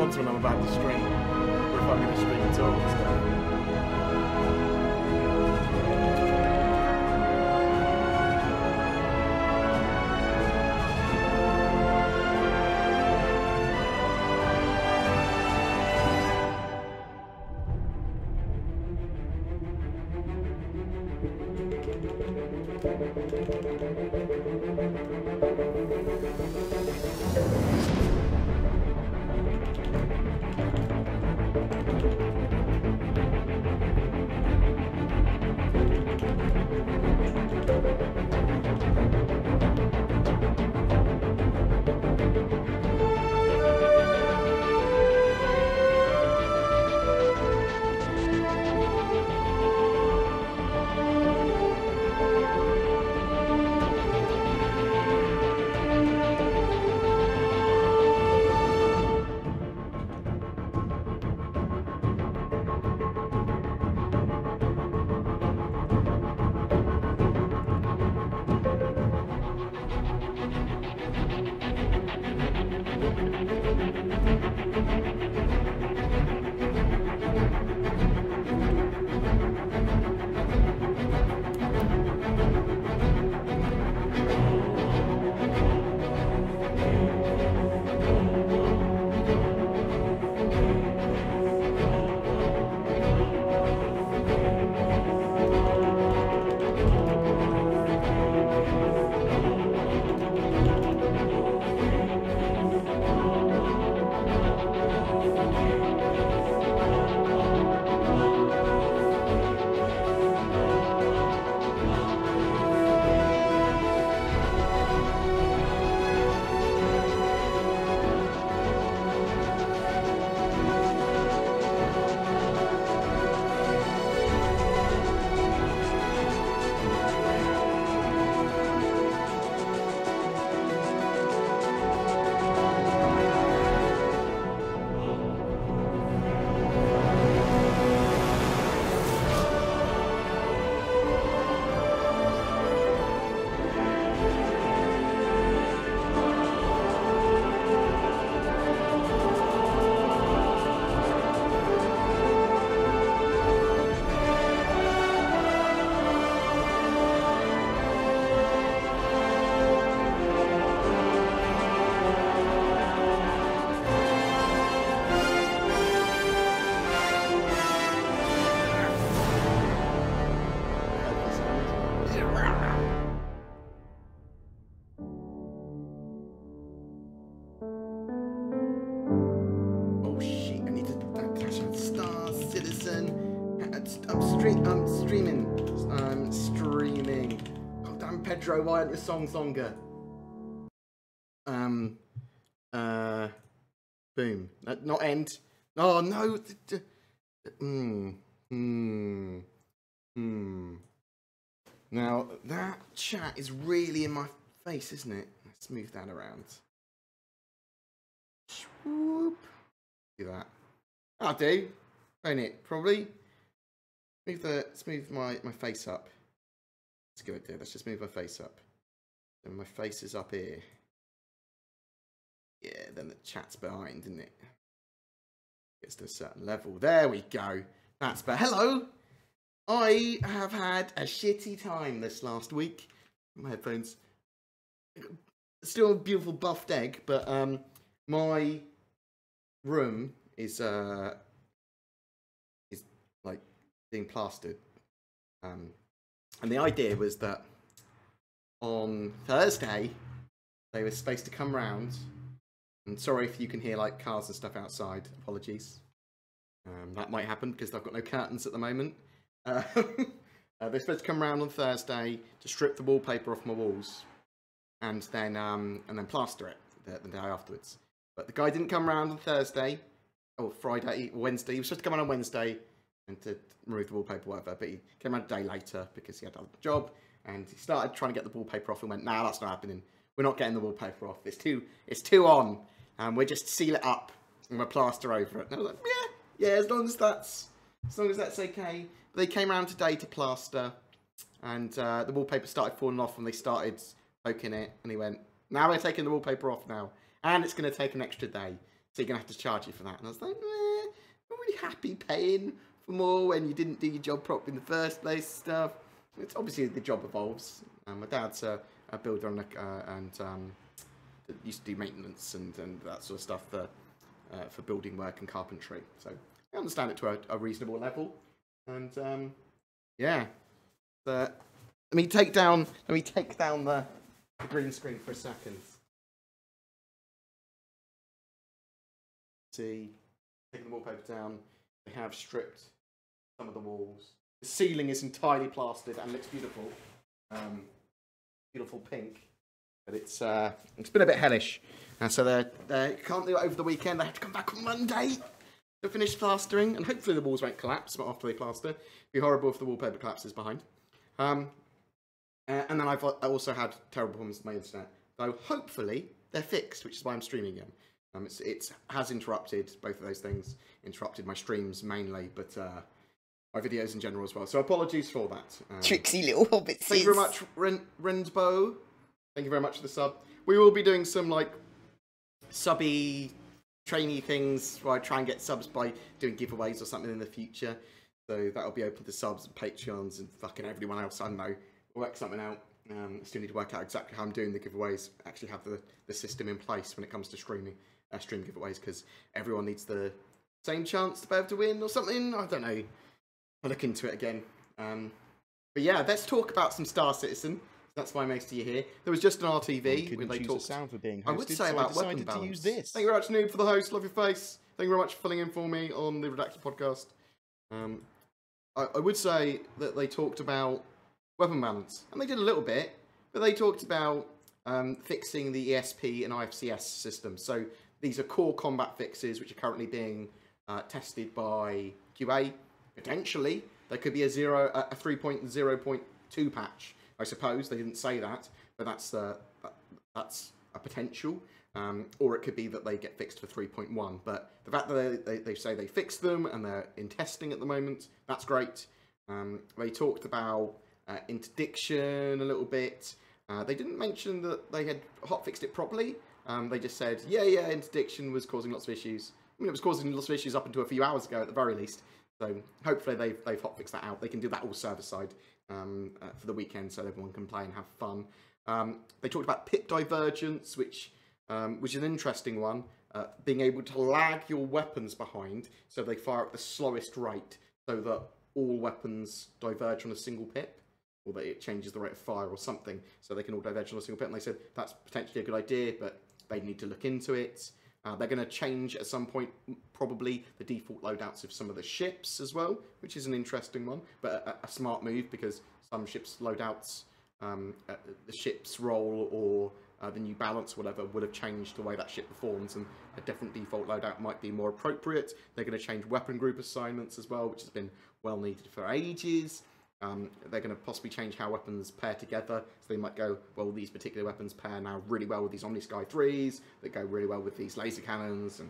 response when I'm about to stream, or if I'm going to stream at all and stuff. I'm streaming. Oh damn, Pedro, why aren't your songs longer? Boom. Not end. Oh no. Now that chat is really in my face, isn't it? Let's move that around. Swoop. Do that. I'll do. Won't it? Probably. Let's move my face up. Let's go do. Let's just move my face up. And my face is up here. Yeah, then the chat's behind, isn't it? Gets to a certain level. There we go. That's better. Hello! I have had a shitty time this last week. My headphones. Still a beautiful buffed egg, but my room is like being plastered. And the idea was that on Thursday they were supposed to come round. And sorry if you can hear like cars and stuff outside. Apologies. That might happen because I've got no curtains at the moment. They're supposed to come round on Thursday to strip the wallpaper off my walls, and then plaster it the day afterwards. But the guy didn't come round on Thursday, or Friday, or Wednesday. He was supposed to come around on Wednesday and to remove the wallpaper, whatever. But he came around a day later because he had a job, and he started trying to get the wallpaper off and went, "Nah, that's not happening. We're not getting the wallpaper off. It's too on. We'll just seal it up and we'll plaster over it." And I was like, yeah, as long as that's okay. But they came around today to plaster, and the wallpaper started falling off, and they started poking it, and he went, "Now we're taking the wallpaper off now, and it's going to take an extra day." so you're going to have to charge you for that. And I was like, I'm not really happy paying for more when you didn't do your job properly in the first place stuff. It's obviously the job evolves. My dad's a builder and used to do maintenance and that sort of stuff for building work and carpentry. So I understand it to a reasonable level. And yeah, let me take down the green screen for a second. See, taking the wallpaper down. They have stripped some of the walls. The ceiling is entirely plastered and looks beautiful. Beautiful pink. But it's been a bit hellish. And so they can't do it over the weekend. They have to come back on Monday to finish plastering. And hopefully the walls won't collapse after they plaster. It'd be horrible if the wallpaper collapses behind. And then I also had terrible problems with my internet. So hopefully they're fixed, which is why I'm streaming again. It has interrupted both of those things. Interrupted my streams mainly, but my videos in general as well. So apologies for that. Tricksy little hobbits. Thank you very much, Rendbo. Thank you very much for the sub. We will be doing some like subby, trainee things where I try and get subs by doing giveaways or something in the future. So that'll be open to subs and Patreons and fucking everyone else. I don't know. We'll work something out. Still need to work out exactly how I'm doing the giveaways. Actually have the system in place when it comes to stream giveaways, because everyone needs the same chance to be able to win or something. I don't know. I'll look into it again. But yeah, let's talk about some Star Citizen. That's why most of you here. There was just an RTV when they talked. Sound for being hosted, I would say about weapon balance. To use this. Thank you very much, Noob, for the host. Love your face. Thank you very much for filling in for me on the Redacted podcast. I would say that they talked about weapon balance, and they did a little bit, but they talked about fixing the ESP and IFCS systems. So these are core combat fixes which are currently being tested by QA. Potentially, there could be a 3.0.2 patch. I suppose they didn't say that, but that's a potential. Or it could be that they get fixed for 3.1. But the fact that they say they fixed them and they're in testing at the moment, that's great. They talked about interdiction a little bit. They didn't mention that they had hotfixed it properly. They just said, yeah, interdiction was causing lots of issues. I mean, it was causing lots of issues up until a few hours ago at the very least. So hopefully they've hotfixed that out. They can do that all server side for the weekend so everyone can play and have fun. They talked about pit divergence, which is an interesting one. Being able to lag your weapons behind so they fire at the slowest rate so that all weapons diverge on a single pip, or that it changes the rate of fire or something so they can all diverge on a single pip. And they said that's potentially a good idea, but they need to look into it. They're going to change at some point probably the default loadouts of some of the ships as well, which is an interesting one, but a smart move, because some ships loadouts, the ship's role or the new balance or whatever would have changed the way that ship performs, and a different default loadout might be more appropriate. They're going to change weapon group assignments as well, which has been well needed for ages. They're going to possibly change how weapons pair together, so they might go, well, these particular weapons pair now really well with these Omni-Sky 3s, that go really well with these laser cannons,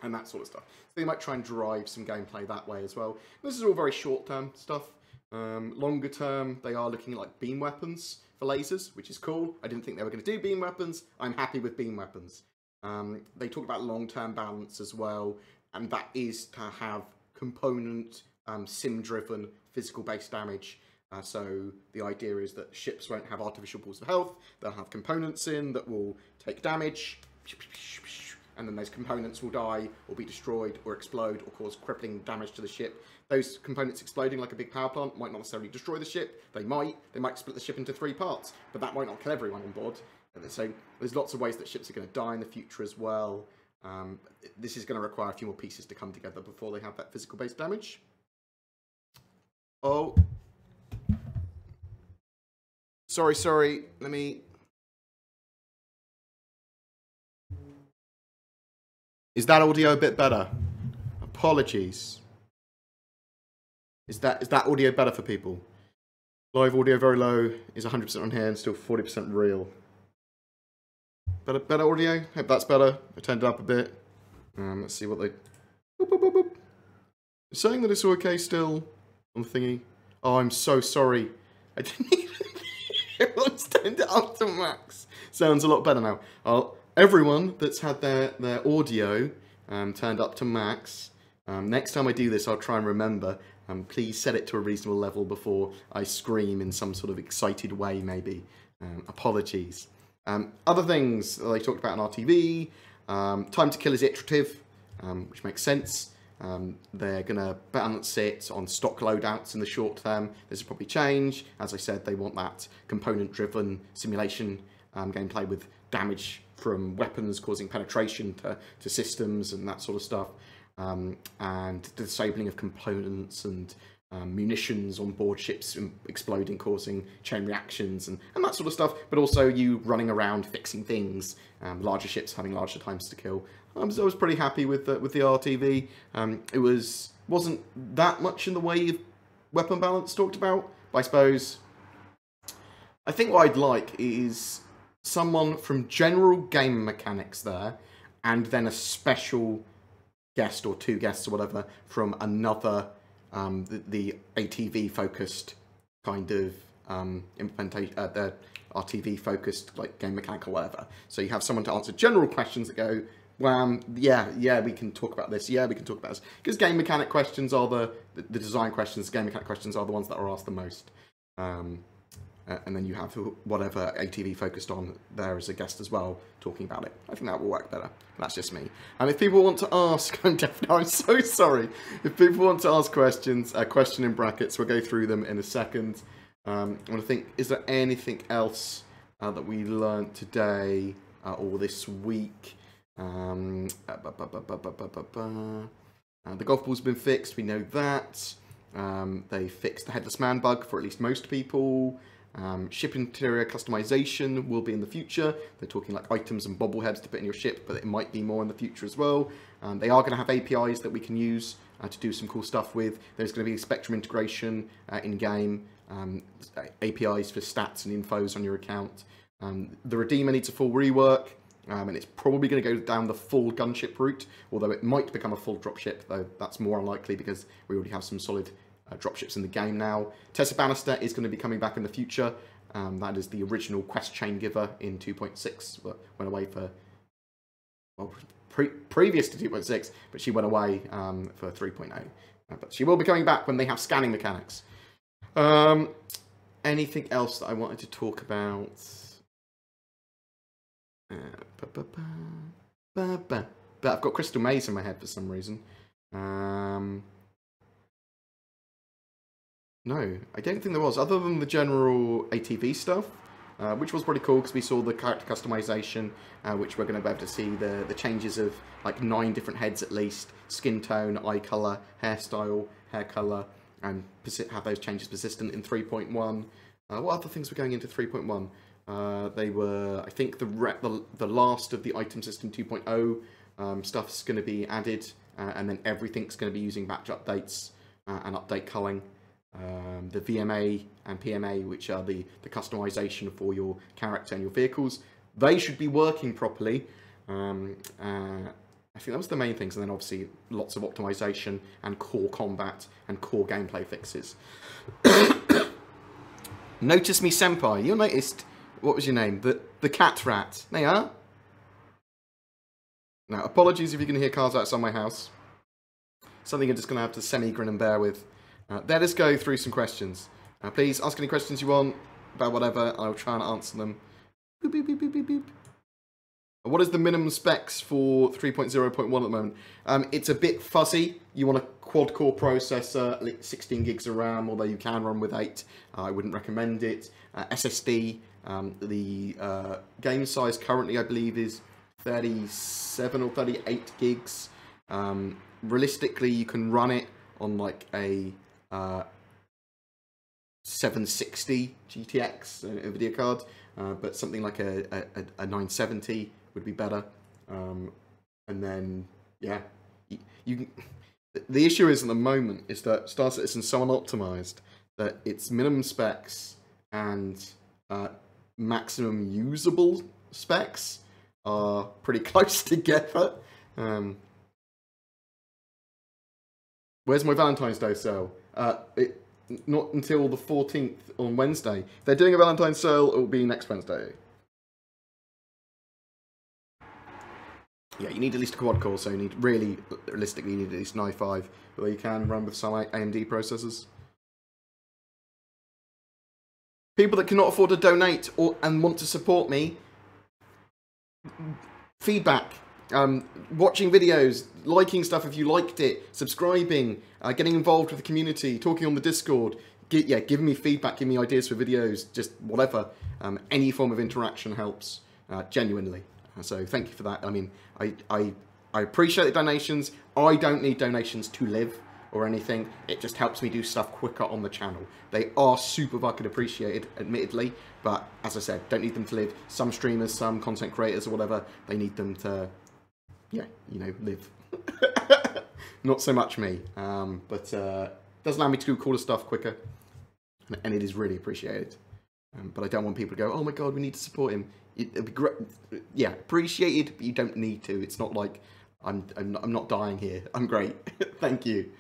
and that sort of stuff. So they might try and drive some gameplay that way as well. This is all very short-term stuff. Longer term, they are looking at like beam weapons for lasers, which is cool. I didn't think they were going to do beam weapons. I'm happy with beam weapons. They talk about long-term balance as well, and that is to have component, sim-driven, physical-based damage. So the idea is that ships won't have artificial pools of health. They'll have components in that will take damage, and then those components will die or be destroyed or explode or cause crippling damage to the ship. Those components exploding like a big power plant might not necessarily destroy the ship. They might split the ship into 3 parts, but that might not kill everyone on board. So there's lots of ways that ships are going to die in the future as well. This is going to require a few more pieces to come together before they have that physical-based damage. Oh. Sorry. Let me... Is that audio a bit better? Apologies. Is that audio better for people? Live audio very low, is 100% on here and still 40% real. Better audio? Hope that's better. I turned it up a bit. Let's see what they... Boop, boop, boop, boop. It's saying that it's all okay still on the thingy. Oh, I'm so sorry. I didn't even... Everyone's turned it up to max. Sounds a lot better now. Everyone that's had their audio turned up to max. Next time I do this, I'll try and remember. Please set it to a reasonable level before I scream in some sort of excited way, maybe. Apologies. Other things that they talked about in RTV, time to kill is iterative, which makes sense. They're going to balance it on stock loadouts in the short term. This will probably change. As I said, they want that component-driven simulation gameplay with damage from weapons causing penetration to systems and that sort of stuff. And disabling of components and munitions on board ships exploding, causing chain reactions and that sort of stuff, but also you running around fixing things, larger ships having larger times to kill. I was pretty happy with the RTV. It wasn't that much in the way of weapon balance talked about, but I suppose I think what I'd like is someone from general game mechanics there, and then a special guest or two guests or whatever from another the ATV focused kind of implementation, the RTV focused like game mechanic or whatever. So you have someone to answer general questions that go, wham, yeah, we can talk about this, yeah, we can talk about this. Because game mechanic questions are the design questions, game mechanic questions are the ones that are asked the most. And then you have whatever ATV focused on there as a guest as well, talking about it. I think that will work better. That's just me. And if people want to ask, I'm so sorry. If people want to ask questions, a question in brackets, we'll go through them in a second. I want to think, is there anything else that we learned today or this week? The golf ball's been fixed, we know that. They fixed the headless man bug for at least most people. Ship interior customization will be in the future. They're talking like items and bobbleheads to put in your ship, but it might be more in the future as well. They are going to have APIs that we can use to do some cool stuff with. There's going to be Spectrum integration in-game, APIs for stats and infos on your account. The Redeemer needs a full rework, and it's probably going to go down the full gunship route, although it might become a full dropship, though that's more unlikely because we already have some solid dropships in the game now. Tessa Bannister is going to be coming back in the future. That is the original quest chain giver in 2.6. Went away for, well, previous to 2.6, but she went away for 3.0. But she will be coming back when they have scanning mechanics. Anything else that I wanted to talk about? But I've got Crystal Maze in my head for some reason. No, I don't think there was, other than the general ATV stuff, which was pretty cool because we saw the character customization, which we're going to be able to see the changes of like 9 different heads at least, skin tone, eye colour, hairstyle, hair colour, and have those changes persistent in 3.1. What other things were going into 3.1? They were, I think, the last of the item system 2.0 stuff's going to be added, and then everything's going to be using batch updates and update culling. The VMA and PMA, which are the customization for your character and your vehicles, they should be working properly. I think that was the main things, and then obviously lots of optimization and core combat and core gameplay fixes. Notice me, senpai. You noticed, what was your name? The cat rat. They are. Now, apologies if you can hear cars outside my house. Something you're just going to have to semi-grin and bear with. Let us go through some questions. Please ask any questions you want about whatever. I'll try and answer them. Boop, boop, boop, boop, boop, boop. What is the minimum specs for 3.0.1 at the moment? It's a bit fuzzy. You want a quad-core processor, 16 gigs of RAM, although you can run with 8. I wouldn't recommend it. SSD, the game size currently, I believe, is 37 or 38 gigs. Realistically, you can run it on like a 760 GTX video card, but something like a 970 would be better. And then, yeah, you can, the issue is at the moment is that Star Citizen is so unoptimized that its minimum specs and maximum usable specs are pretty close together. Where's my Valentine's Day sale? Not until the 14th on Wednesday. If they're doing a Valentine's sale, it will be next Wednesday. Yeah, you need at least a quad core, so you need, really, realistically, you need at least an i5, where you can run with some AMD processors. People that cannot afford to donate and want to support me, feedback, watching videos, liking stuff if you liked it, subscribing, getting involved with the community, talking on the Discord, giving me feedback, giving me ideas for videos, just whatever. Any form of interaction helps, genuinely. So thank you for that. I mean, I appreciate the donations. I don't need donations to live or anything. It just helps me do stuff quicker on the channel. They are super fucking appreciated, admittedly, but as I said, don't need them to live. Some streamers, some content creators or whatever, they need them to, yeah, you know, live. Not so much me, but does allow me to do cooler stuff quicker, and it is really appreciated. But I don't want people to go, oh my god, we need to support him. It'd be great. Yeah, appreciated, but you don't need to. It's not like I'm not dying here. I'm great. Thank you.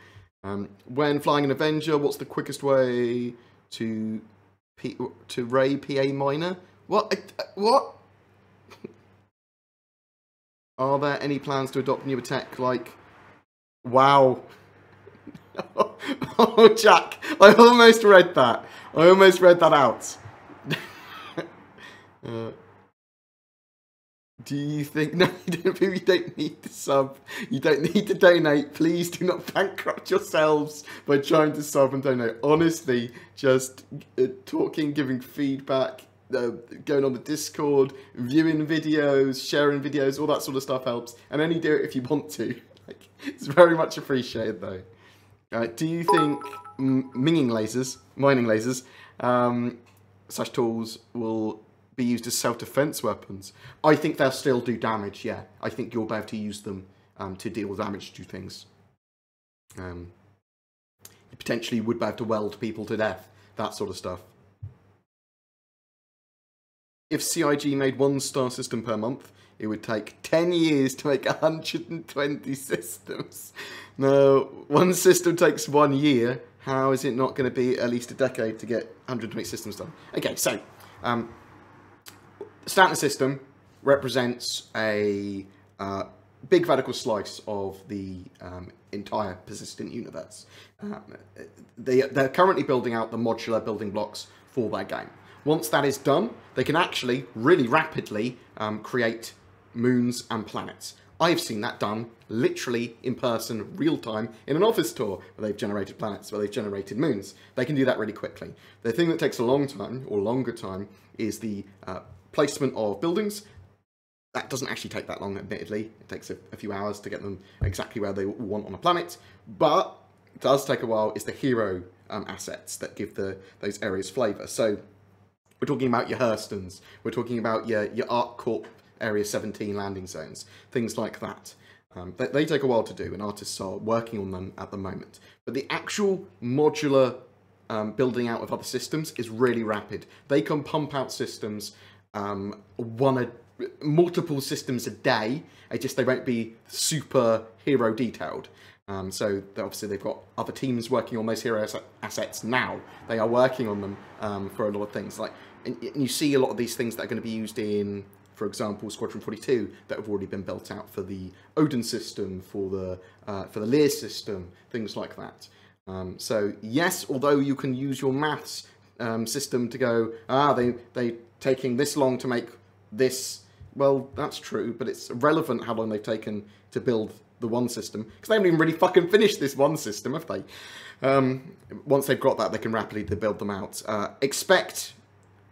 When flying an Avenger, what's the quickest way to ray PA minor? What? What? Are there any plans to adopt newer tech like... Wow. Oh, Jack, I almost read that. I almost read that out. Do you think... No, you don't need to sub. You don't need to donate. Please do not bankrupt yourselves by trying to sub and donate. Honestly, just talking, giving feedback, going on the Discord, viewing videos, sharing videos, all that sort of stuff helps. And only do it if you want to. Like, it's very much appreciated, though. Do you think mining lasers, such tools will be used as self-defense weapons? I think they'll still do damage, yeah. I think you'll be able to use them to deal damage to things. You potentially would be able to weld people to death, that sort of stuff. If CIG made one star system per month, it would take 10 years to make 120 systems. No, one system takes 1 year. How is it not going to be at least a decade to get 120 systems done? Okay, so the Stanton system represents a big vertical slice of the entire persistent universe. They're currently building out the modular building blocks for their game. Once that is done, they can actually really rapidly create moons and planets. I've seen that done literally in person, real time, in an office tour where they've generated planets, where they've generated moons. They can do that really quickly. The thing that takes a long time, or longer time, is the placement of buildings. That doesn't actually take that long, admittedly. It takes a few hours to get them exactly where they want on a planet. But it does take a while. It's the hero assets that give those areas flavour. So we're talking about your Hurstons. We're talking about your ArcCorp Area 17 landing zones, things like that. They take a while to do, and artists are working on them at the moment. But the actual modular building out of other systems is really rapid. They can pump out systems, multiple systems a day. They won't be super hero detailed. So obviously they've got other teams working on those hero assets now. They are working on them for a lot of things. And you see a lot of these things that are going to be used in, for example, Squadron 42 that have already been built out for the Odin system, for the Lear system, things like that. So yes, although you can use your maths system to go, they taking this long to make this. Well, that's true, but it's irrelevant how long they've taken to build the one system, because they haven't even really fucking finished this one system, have they? Once they've got that, they can rapidly build them out. Expect,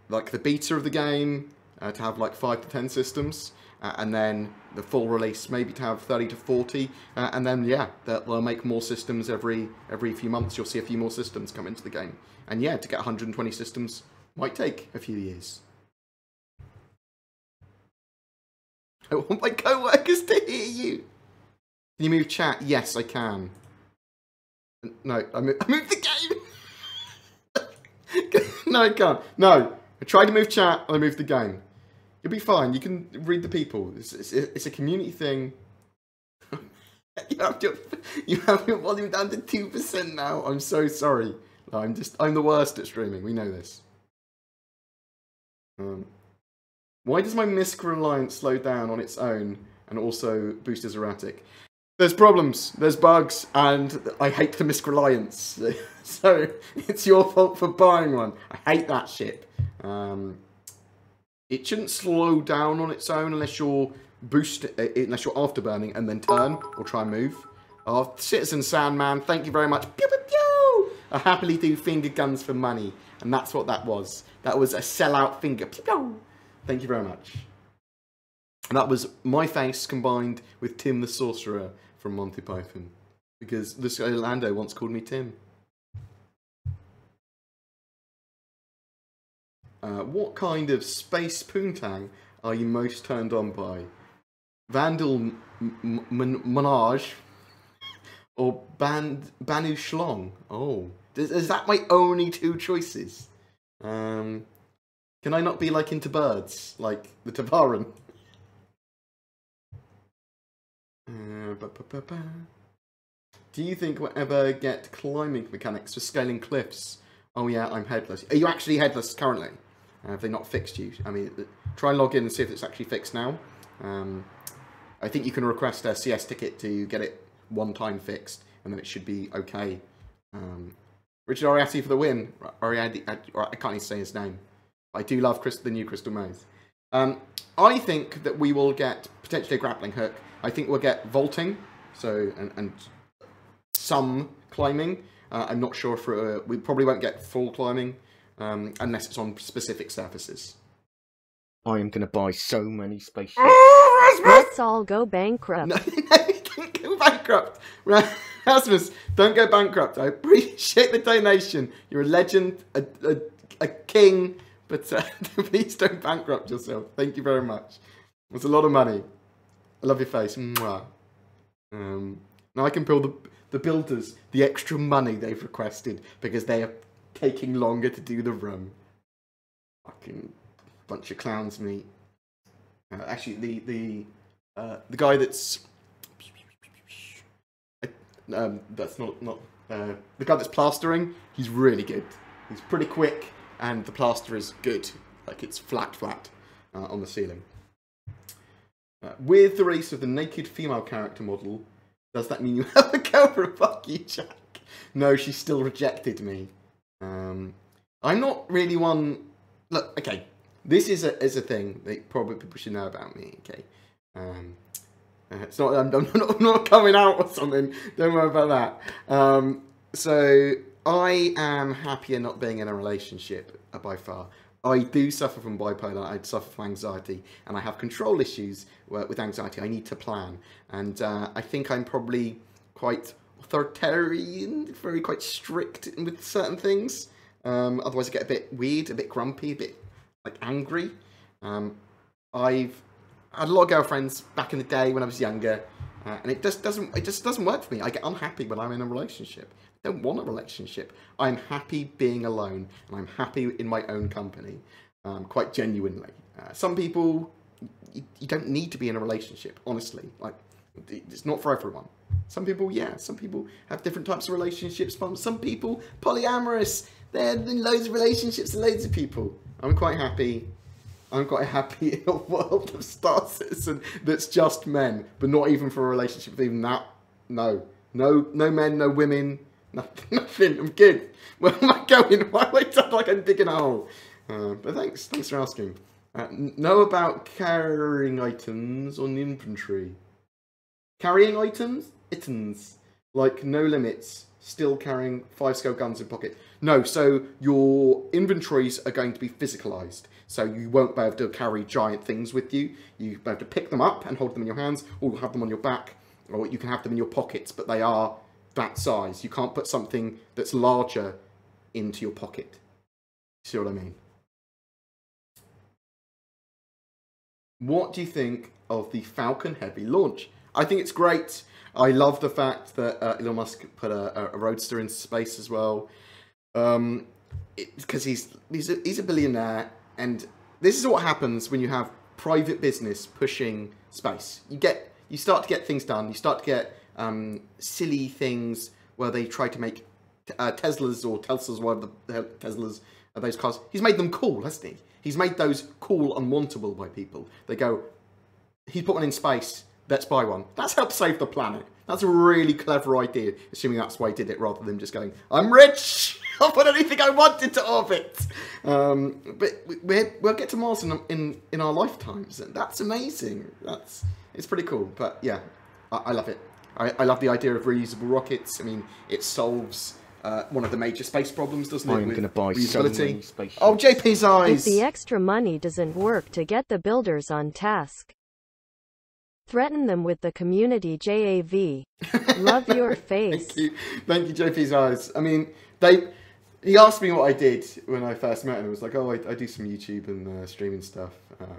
like, the beta of the game to have like 5 to 10 systems, and then the full release maybe to have 30 to 40, and then yeah, they'll make more systems every few months. You'll see a few more systems come into the game, and yeah, to get 120 systems might take a few years. I want my co-workers to hear you. Can you move chat? Yes, I can. No, I moved the game. No, I can't. No, I tried to move chat and I moved the game. You'll be fine. You can read the people. It's a community thing. You have your volume down to 2% now. I'm so sorry. No, I'm the worst at streaming. We know this. Why does my MISC reliance slow down on its own and also Boost is erratic. There's problems, there's bugs, and I hate the misreliance. So it's your fault for buying one. I hate that shit. It shouldn't slow down on its own unless you're unless you're afterburning and then turn or try and move. Oh, Citizen Sandman, thank you very much. Pew, pew, pew. I happily do finger guns for money, and that's what that was. That was a sellout finger. Pew, pew. Thank you very much. And that was my face combined with Tim the Sorcerer from Monty Python, because this guy Lando once called me Tim. What kind of space poontang are you most turned on by? Vandal Monage or Banu Schlong? Oh, is that my only two choices? Can I not be like into birds, like the Tavaran? Do you think we'll ever get climbing mechanics for scaling cliffs? Oh yeah, I'm headless. Are you actually headless currently? Have they not fixed you? I mean, try and log in and see if it's actually fixed now. I think you can request a CS ticket to get it one time fixed, and then it should be okay. Richard Ariati for the win. Ariadi, I can't even say his name. I do love the new Crystal Maze. I think that we will get potentially a grappling hook. I think we'll get vaulting, so and some climbing. I'm not sure if we probably won't get full climbing unless it's on specific surfaces. I am going to buy so many spaceships. Let's all go bankrupt. No, don't go bankrupt. Rasmus, don't go bankrupt. I appreciate the donation. You're a legend, a king, but please don't bankrupt yourself. Thank you very much. It's a lot of money. I love your face. Mwah. Now I can build the builders the extra money they've requested because they are taking longer to do the run. Fucking bunch of clowns, me. Actually, the guy that's not the guy that's plastering. He's really good. He's pretty quick, and the plaster is good. Like it's flat on the ceiling. With the release of the naked female character model, does that mean you have a go for a fuck you, Jack? No, she still rejected me. I'm not really one. Look, okay, this is a thing that probably people should know about me. Okay, it's not. I'm not coming out or something. Don't worry about that. So I am happier not being in a relationship by far. I do suffer from bipolar, I suffer from anxiety, and I have control issues with anxiety. I need to plan, and I think I'm probably quite authoritarian, quite strict with certain things. Otherwise I get a bit weird, a bit grumpy, a bit like angry. I've had a lot of girlfriends back in the day when I was younger, and it just doesn't work for me. I get unhappy when I'm in a relationship. I don't want a relationship. I'm happy being alone, and I'm happy in my own company, quite genuinely. Some people, you don't need to be in a relationship, honestly. Like, it's not for everyone. Some people, yeah. Some people have different types of relationships. Some people, polyamorous. They're in loads of relationships and loads of people. I'm quite happy. I'm quite happy in a world of Star Citizen that's just men, but not even for a relationship with even that. No men, no women. Nothing. I'm good. Where am I going? Why do I sound like I'm digging a hole? But thanks for asking. Know about carrying items on inventory. Carrying items? Like no limits. Still carrying 5-scale guns in pocket. No, so your inventories are going to be physicalized. So you won't be able to carry giant things with you. You'll be able to pick them up and hold them in your hands, or you'll have them on your back, or you can have them in your pockets, but they are that size. You can't put something that's larger into your pocket. See what I mean? What do you think of the Falcon Heavy launch? I think it's great. I love the fact that Elon Musk put a roadster into space as well. Because he's a billionaire, and this is what happens when you have private business pushing space. You start to get things done. You start to get silly things where they try to make Teslas or Teslas, whatever the hell Teslas are, those cars. He's made them cool, hasn't he? He's made those cool, unwantable by people. They go, he put one in space. let's buy one. Let's help save the planet. That's a really clever idea, assuming that's why he did it, rather than just going, I'm rich! I'll put anything I want into orbit! But we'll get to Mars in our lifetimes, and that's amazing. It's pretty cool, but yeah, I love it. I love the idea of reusable rockets. I mean, it solves one of the major space problems, doesn't it? I'm going to buy so many spaceships. Oh, JP's eyes! If the extra money doesn't work to get the builders on task, threaten them with the community JAV. Love your face. Thank you, JP's eyes. I mean, he asked me what I did when I first met him. It was like, oh, I do some YouTube and streaming stuff.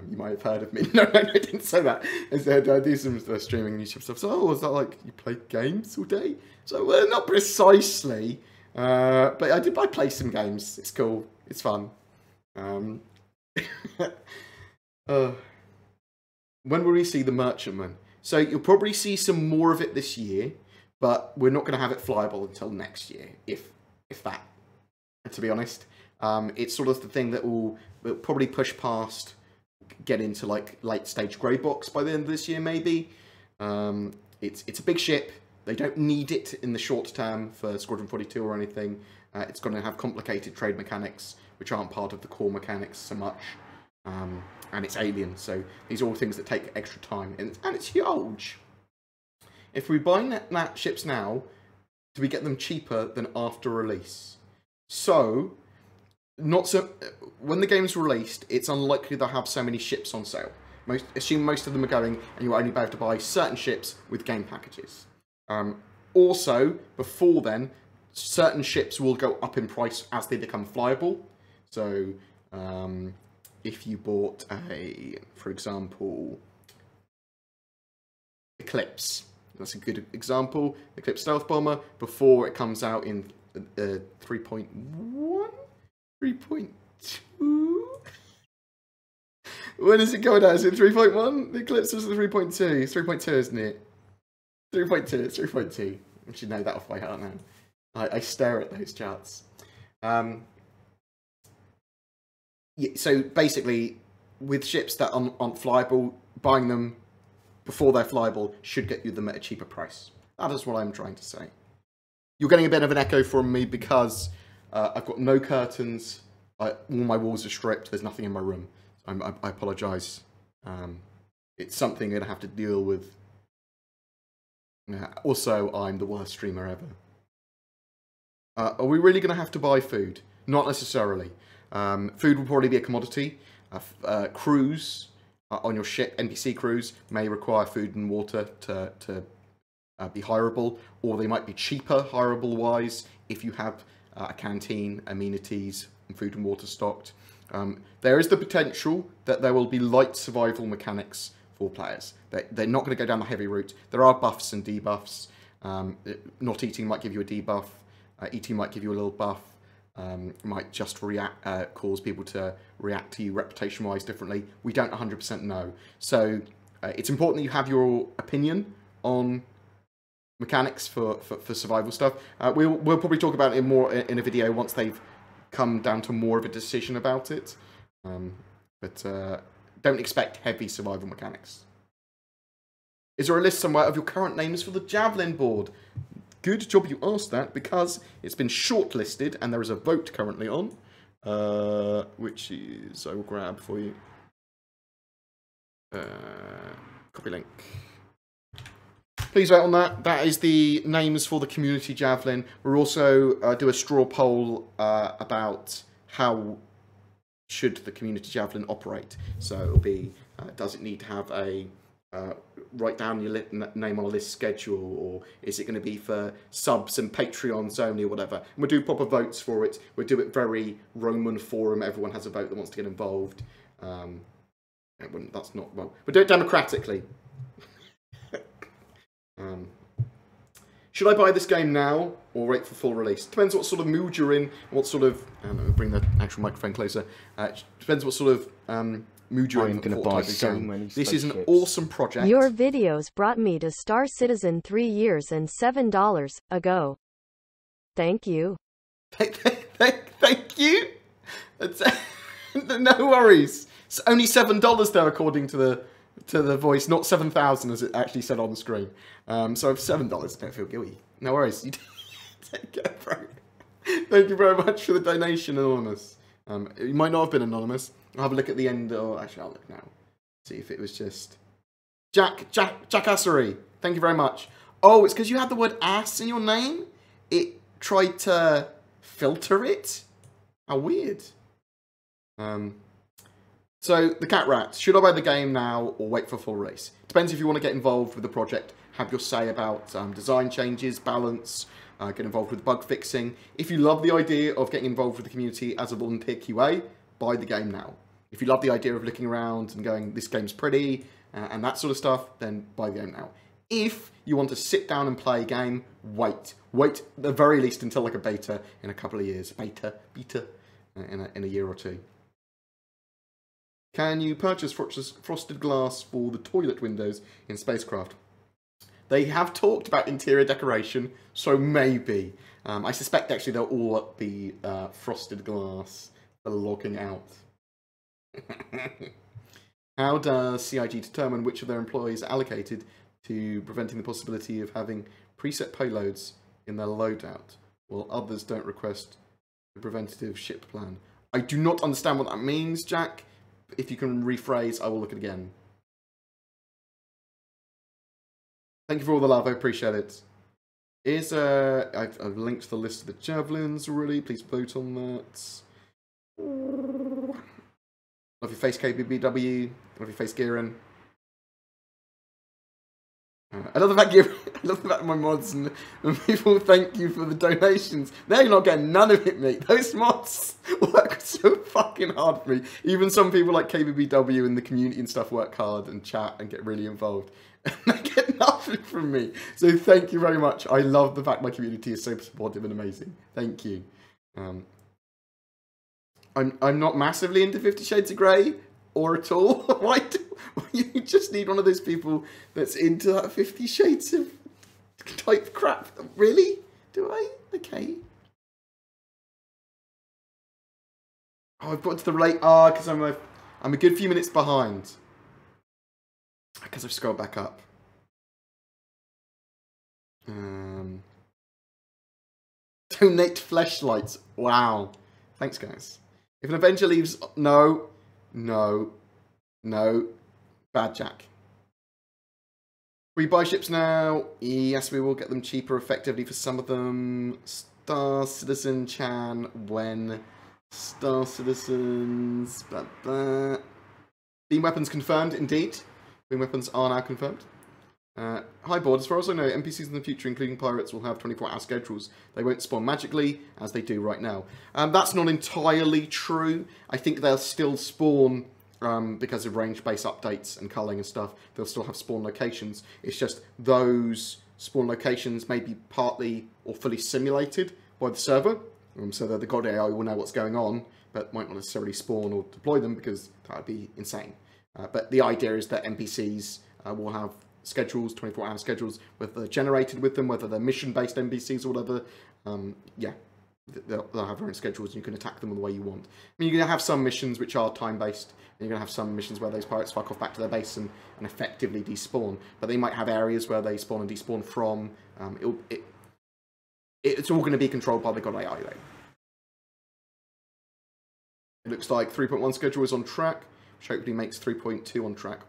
You might have heard of me. No, I didn't say that. I said I do some streaming and YouTube stuff. So, oh, was that like you play games all day? So, well, not precisely. But I play some games. It's cool. It's fun. When will we see the Merchantman? So you'll probably see some more of it this year, but we're not going to have it flyable until next year, if that. To be honest, it's sort of the thing that will probably push past, get into like late stage grey box by the end of this year, maybe. It's a big ship. They don't need it in the short term for Squadron 42 or anything. It's going to have complicated trade mechanics, which aren't part of the core mechanics so much. And it's alien, so these are all things that take extra time, and it's huge. If we buy that ships now, do we get them cheaper than after release? So, when the game's released, it's unlikely they'll have so many ships on sale. Assume most of them are going, and you'll only be able to buy certain ships with game packages. Also, before then, certain ships will go up in price as they become flyable. So, if you bought for example, Eclipse. That's a good example. Eclipse Stealth Bomber, before it comes out in 3.1? 3.2? When is it going out? Is it 3.1? The Eclipse was 3.2. It's 3.2, isn't it? 3.2, it's 3.2. I should know that off by heart now. I stare at those charts. Yeah, so basically, with ships that aren't flyable, buying them before they're flyable should get you them at a cheaper price. That is what I'm trying to say. You're getting a bit of an echo from me because I've got no curtains, all my walls are stripped, there's nothing in my room. I apologise. It's something I'm going to have to deal with. Also, I'm the worst streamer ever. Are we really going to have to buy food? Not necessarily. Food will probably be a commodity. Crews on your ship, NPC crews, may require food and water to be hireable, or they might be cheaper hireable-wise if you have a canteen, amenities, and food and water stocked. There is the potential that there will be light survival mechanics for players. They're not going to go down the heavy route. There are buffs and debuffs. Not eating might give you a debuff. Eating might give you a little buff. Might just cause people to react to you reputation-wise differently. We don't 100% know. So it's important that you have your opinion on mechanics for survival stuff. We'll probably talk about it more in a video once they've come down to more of a decision about it. But don't expect heavy survival mechanics. Is there a list somewhere of your current names for the Javelin board? Good job you asked that, because it's been shortlisted and there is a vote currently on, which is, I will grab for you. Copy link. Please vote on that. That is the names for the community Javelin. We'll also do a straw poll about how should the community Javelin operate. So it'll be, does it need to have a write down your name on a list schedule, or is it going to be for subs and Patreons only, or whatever? And we'll do proper votes for it. We'll do it very Roman forum. Everyone has a vote that wants to get involved. That's not, well, we'll do it democratically. Should I buy this game now or wait for full release? Depends what sort of mood you're in, what sort of, I'll bring the actual microphone closer. Depends what sort of mood you're in. I'm going to buy so many spaceships. This is an awesome project. Your videos brought me to Star Citizen 3 years and $7 ago. Thank you. Thank you. No worries. It's only $7 though, according to the to the voice, not 7,000 as it actually said on the screen. So $7, don't feel guilty. No worries. You take care, bro. Thank you very much for the donation, Anonymous. You might not have been anonymous. I'll have a look at the end, or actually I'll look now. See if it was just... Jackassery. Thank you very much. Oh, it's because you had the word ass in your name? It tried to filter it? How weird. So, the Cat Rats. Should I buy the game now or wait for full release? Depends if you want to get involved with the project, have your say about design changes, balance, get involved with bug fixing. If you love the idea of getting involved with the community as a volunteer QA, buy the game now. If you love the idea of looking around and going, this game's pretty, and that sort of stuff, then buy the game now. If you want to sit down and play a game, wait. Wait at the very least until like a beta in a couple of years. Beta, in a year or two. Can you purchase frosted glass for the toilet windows in Spacecraft? They have talked about interior decoration, so maybe. I suspect actually they'll all be frosted glass for logging out. How does CIG determine which of their employees are allocated to preventing the possibility of having preset payloads in their loadout, while others don't request a preventative ship plan? I do not understand what that means, Jack. If you can rephrase, I will look at it again. Thank you for all the love, I appreciate it. I've linked the list of the javelins already, please vote on that. Love your face, KBBW. Love your face, Kieran. I love the fact my mods and people thank you for the donations. Now you're not getting none of it, mate. Those mods work so fucking hard for me. Even some people like KBBW in the community and stuff work hard and chat and get really involved. And they get nothing from me. So thank you very much. I love the fact my community is so supportive and amazing. Thank you. I'm not massively into 50 Shades of Grey, or at all. Why you just need one of those people that's into that 50 Shades of type crap. Really? Do I? Okay. Oh, I've got to the late. Because I'm a good few minutes behind. Because I've scrolled back up. Donate fleshlights. Wow. Thanks, guys. If an Avenger leaves... No. Bad Jack. We buy ships now. Yes, we will get them cheaper effectively for some of them. Star Citizen Chan. When? Star Citizens. Blah, blah. Beam weapons confirmed, indeed. Beam weapons are now confirmed. Hi Board, as far as I know, NPCs in the future, including pirates, will have 24-hour schedules. They won't spawn magically, as they do right now. That's not entirely true. I think they'll still spawn, because of range-based updates and culling and stuff, they'll still have spawn locations. It's just those spawn locations may be partly or fully simulated by the server, so that the God AI will know what's going on, but might not necessarily spawn or deploy them, because that would be insane. But the idea is that NPCs will have schedules, 24-hour schedules, whether they're generated with them, whether they're mission-based NPCs or whatever. Yeah, they'll have their own schedules and you can attack them the way you want. I mean, you're going to have some missions which are time-based, and you're going to have some missions where those pirates fuck off back to their base and effectively despawn, but they might have areas where they spawn and despawn from. It's all going to be controlled by the God AI, though. It looks like 3.1 schedule is on track, which hopefully makes 3.2 on track.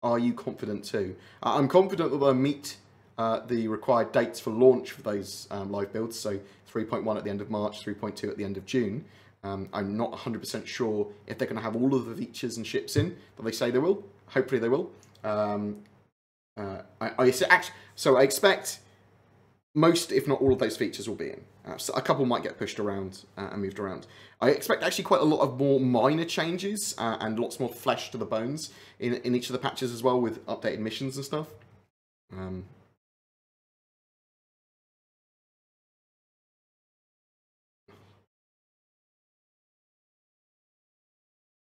Are you confident too? I'm confident that they'll meet the required dates for launch for those live builds, so 3.1 at the end of March, 3.2 at the end of June. I'm not 100% sure if they're going to have all of the features and ships in, but they say they will. Hopefully they will. So I expect most, if not all of those features will be in. So a couple might get pushed around and moved around. I expect actually quite a lot of more minor changes and lots more flesh to the bones in each of the patches as well, with updated missions and stuff.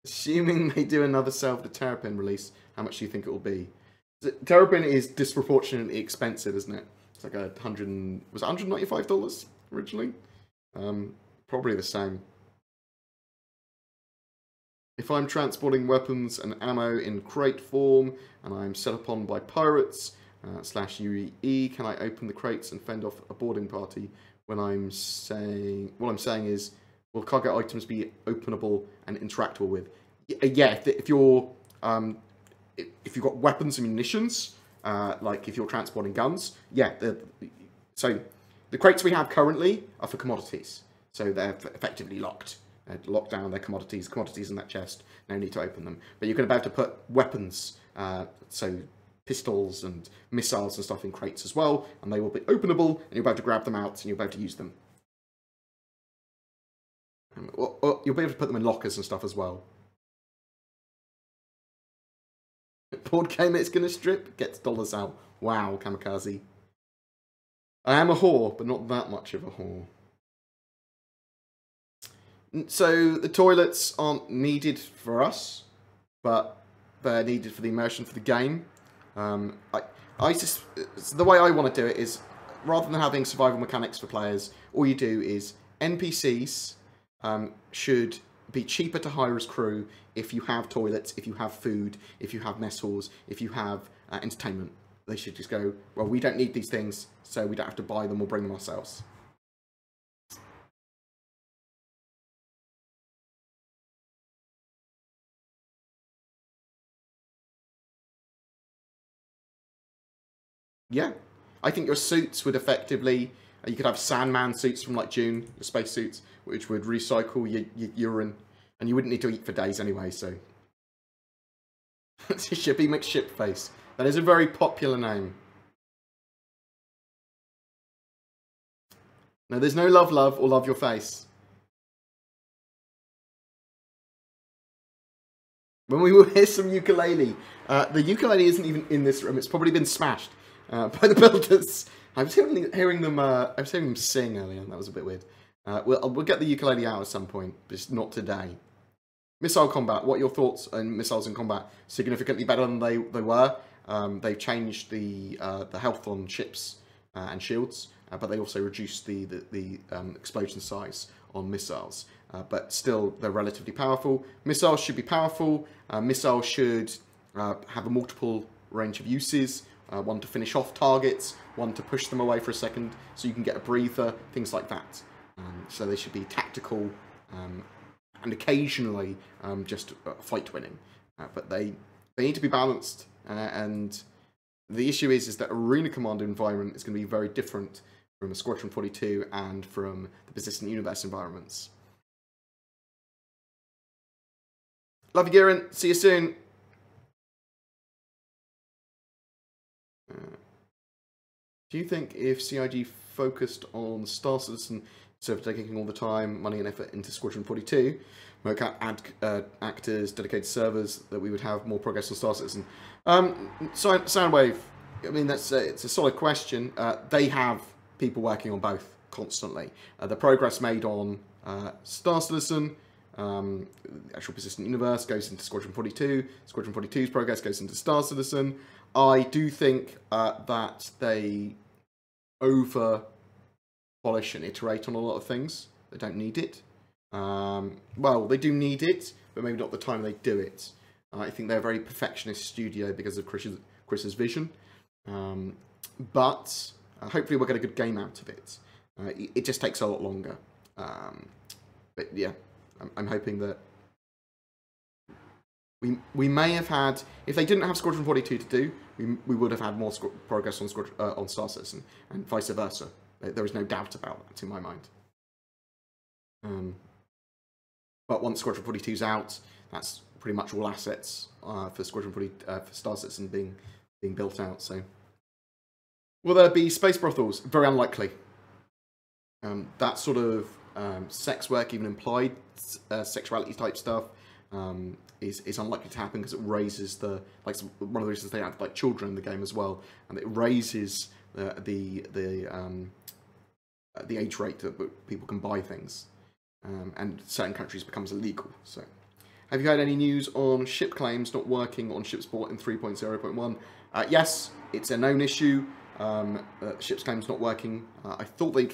Assuming they do another Salve the Terrapin release, how much do you think it will be? Terrapin is disproportionately expensive, isn't it? It's like was it $195 originally? Probably the same. If I'm transporting weapons and ammo in crate form and I'm set upon by pirates /UEE, can I open the crates and fend off a boarding party? What I'm saying is, will cargo items be openable and interactable with? Yeah, if you've got weapons and munitions, like if you're transporting guns, yeah. So the crates we have currently are for commodities, so they're effectively locked. Lock down their commodities in that chest, no need to open them. But you're going to be able to put weapons, so pistols and missiles and stuff in crates as well, and they will be openable, and you'll be able to grab them out, and you'll be able to use them. Or you'll be able to put them in lockers and stuff as well. BoredGamer, it's going to strip, gets dollars out. Wow, kamikaze. I am a whore, but not that much of a whore. So the toilets aren't needed for us, but they're needed for the immersion for the game. The way I want to do it is, rather than having survival mechanics for players, all you do is NPCs should be cheaper to hire as crew if you have toilets, if you have food, if you have mess halls, if you have entertainment. They should just go, well, we don't need these things, so we don't have to buy them or bring them ourselves. Yeah, I think your suits would effectively, you could have Sandman suits from like Dune, your space suits, which would recycle your urine, and you wouldn't need to eat for days anyway, so. It's a Shippy McShipface. That is a very popular name. No, there's no love or love your face. When we will hear some ukulele, the ukulele isn't even in this room, it's probably been smashed. By the builders. I was hearing them sing earlier, and that was a bit weird. We'll get the ukulele out at some point, but just not today. Missile combat. What are your thoughts on missiles in combat? Significantly better than they were. They've changed the health on ships and shields, but they also reduced the explosion size on missiles. But still, they're relatively powerful. Missiles should be powerful. Missiles should have a multiple range of uses. One to finish off targets, one to push them away for a second so you can get a breather, things like that. So they should be tactical and occasionally just fight winning. But they need to be balanced. And the issue is that Arena Commander environment is going to be very different from a Squadron 42 and from the Persistent Universe environments. Love you, Garen. See you soon. Do you think if CIG focused on Star Citizen instead of taking all the time, money and effort into Squadron 42, mocap actors, dedicated servers, that we would have more progress on Star Citizen? Soundwave, I mean, it's a solid question. They have people working on both constantly. The progress made on Star Citizen, the actual Persistent Universe, goes into Squadron 42. Squadron 42's progress goes into Star Citizen. I do think that they over-polish and iterate on a lot of things. They don't need it. Well, they do need it, but maybe not the time they do it. I think they're a very perfectionist studio because of Chris's vision. But hopefully we'll get a good game out of it. It just takes a lot longer. But yeah, I'm hoping that we may have had, if they didn't have Squadron 42 to do, we would have had more progress on Star Citizen, and vice versa. There is no doubt about that in my mind. But once Squadron 42 is out, that's pretty much all assets for Squadron 40 for Star Citizen being built out. So, will there be space brothels? Very unlikely. That sort of sex work, even implied sexuality type stuff, is unlikely to happen because it raises one of the reasons they have like children in the game as well, and it raises the age rate that people can buy things, and certain countries becomes illegal. So, have you had any news on ship claims not working on Shipsport in 3.0.1? Yes, it's a known issue. Ship's claims not working. I thought they'd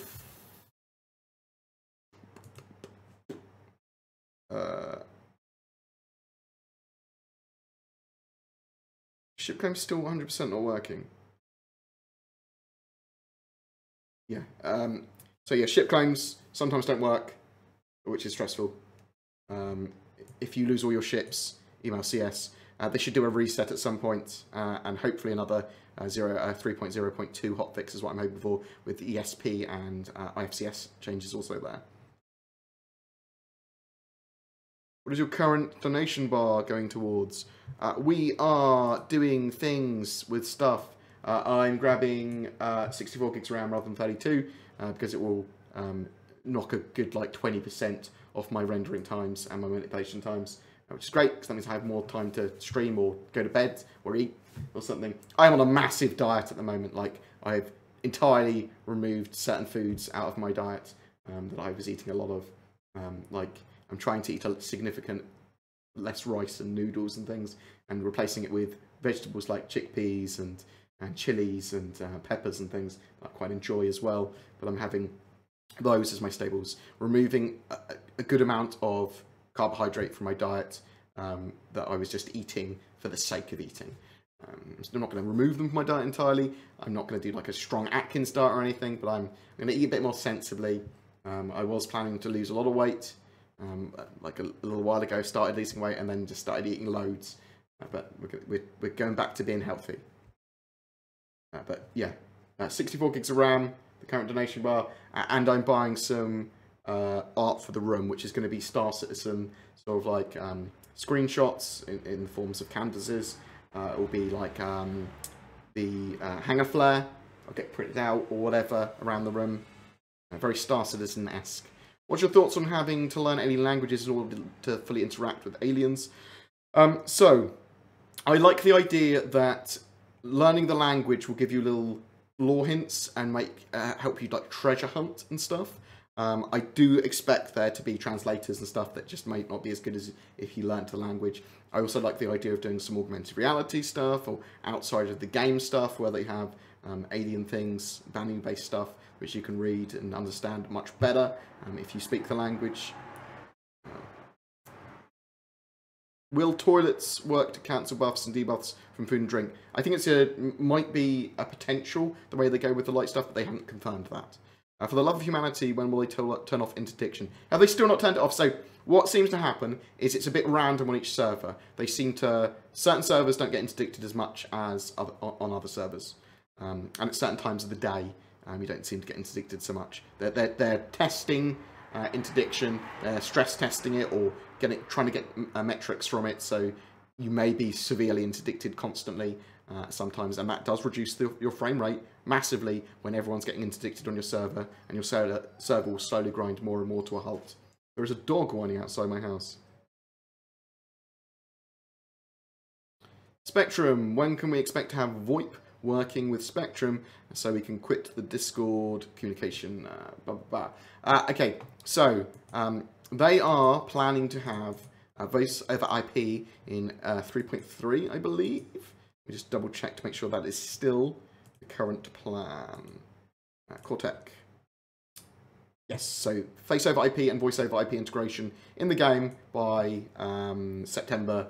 Ship claim's still 100% not working. Yeah. So yeah, ship claims sometimes don't work, which is stressful. If you lose all your ships, email CS. They should do a reset at some point, and hopefully another 3.0.2 hotfix is what I'm hoping for, with ESP and IFCS changes also there. What is your current donation bar going towards? We are doing things with stuff. I'm grabbing 64 gigs RAM rather than 32 because it will knock a good like 20% off my rendering times and my manipulation times, which is great because that means I have more time to stream or go to bed or eat or something. I'm on a massive diet at the moment. Like, I've entirely removed certain foods out of my diet that I was eating a lot of. Like, I'm trying to eat a significant less rice and noodles and things, and replacing it with vegetables like chickpeas and chilies and peppers and things that I quite enjoy as well. But I'm having those as my staples, removing a good amount of carbohydrate from my diet that I was just eating for the sake of eating. I'm not going to remove them from my diet entirely. I'm not going to do like a strong Atkins diet or anything, but I'm going to eat a bit more sensibly. I was planning to lose a lot of weight. Like a little while ago, started losing weight and then just started eating loads. But we're going back to being healthy. But yeah, 64 gigs of RAM, the current donation bar, and I'm buying some art for the room, which is going to be Star Citizen, sort of like screenshots in the forms of canvases. It will be like the hangar flare. I'll get printed out or whatever around the room. Very Star Citizen-esque. What's your thoughts on having to learn any languages in order to fully interact with aliens? So, I like the idea that learning the language will give you little lore hints and help you like treasure hunt and stuff. I do expect there to be translators and stuff that just might not be as good as if you learnt the language. I also like the idea of doing some augmented reality stuff or outside of the game stuff where they have alien things, value-based stuff, which you can read and understand much better if you speak the language. Will toilets work to cancel buffs and debuffs from food and drink? I think might be a potential, the way they go with the light stuff, but they haven't confirmed that. For the love of humanity, when will they turn off interdiction? Have they still not turned it off? So what seems to happen is it's a bit random on each server. They seem to... Certain servers don't get interdicted as much as on other servers. And at certain times of the day, you don't seem to get interdicted so much. They're testing interdiction, they're stress testing it, or trying to get metrics from it, so you may be severely interdicted constantly sometimes, and that does reduce your frame rate massively when everyone's getting interdicted on your server, and your server will slowly grind more and more to a halt. There is a dog whining outside my house. Spectrum, when can we expect to have VoIP working with Spectrum so we can quit the Discord communication? Okay, so they are planning to have voice over IP in 3.3, I believe. Let me just double check to make sure that is still the current plan. Cortec. Yes, so face over IP and voice over IP integration in the game by September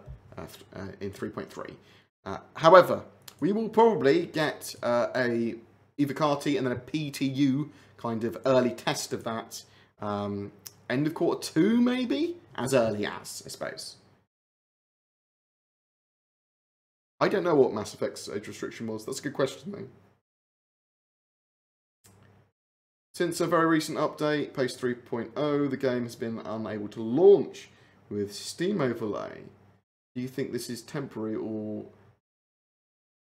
in 3.3. However, we will probably get a Evocati and then a PTU kind of early test of that end of quarter 2, maybe? As early as, I suppose. I don't know what Mass Effect's age restriction was. That's a good question, though. Since a very recent update, post 3.0, the game has been unable to launch with Steam overlay. Do you think this is temporary or...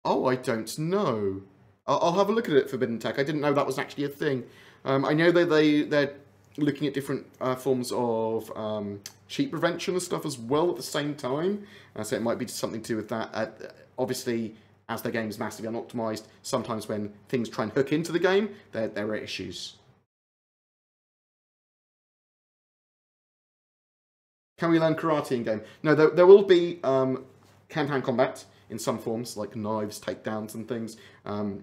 Oh, I don't know. I'll have a look at it, Forbidden Tech. I didn't know that was actually a thing. I know that they're looking at different forms of cheat prevention and stuff as well at the same time. So it might be something to do with that. Obviously, as the game is massively unoptimized, sometimes when things try and hook into the game, there are issues. Can we learn karate in game? No, there will be hand-to-hand combat in some forms, like knives, takedowns and things, and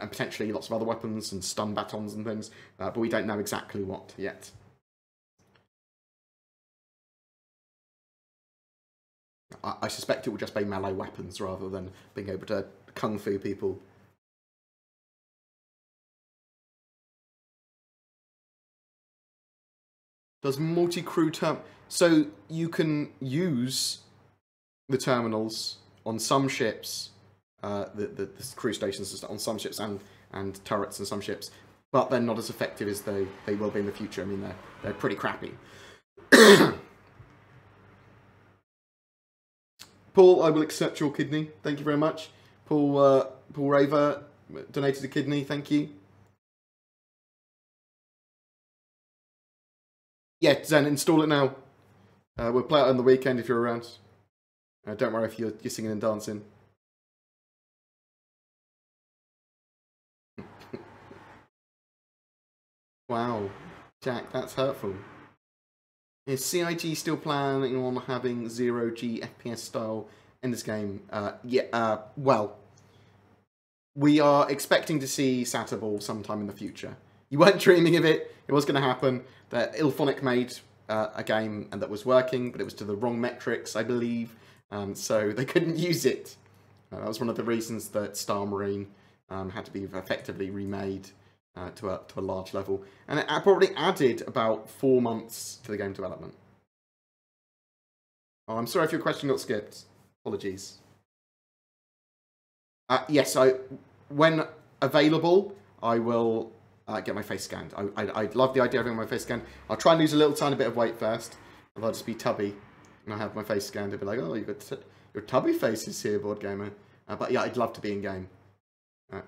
potentially lots of other weapons and stun batons and things, but we don't know exactly what yet. I suspect it will just be melee weapons rather than being able to kung fu people. Does multi-crew so you can use the terminals on some ships, the crew stations on some ships and turrets on some ships, but they're not as effective as they will be in the future. I mean, they're pretty crappy. Paul, I will accept your kidney. Thank you very much. Paul Raver donated a kidney. Thank you. Yeah, Zen, install it now. We'll play it on the weekend if you're around. Don't worry if you're singing and dancing. Wow, Jack, that's hurtful. Is CIG still planning on having 0G FPS style in this game? Yeah, well, we are expecting to see Satterball sometime in the future. You weren't dreaming of it, it was going to happen. That Ilphonic made a game and that was working, but it was to the wrong metrics, I believe, so they couldn't use it. That was one of the reasons that Star Marine had to be effectively remade to a large level, and it probably added about 4 months to the game development. Oh, I'm sorry if your question got skipped. Apologies. Yes, when available, I will get my face scanned. I love the idea of having my face scanned. I'll try and lose a little tiny bit of weight first, and I'll just be tubby, and I have my face scanned. They'll be like, "Oh, you've got your tubby face is here, BoredGamer." But yeah, I'd love to be in game.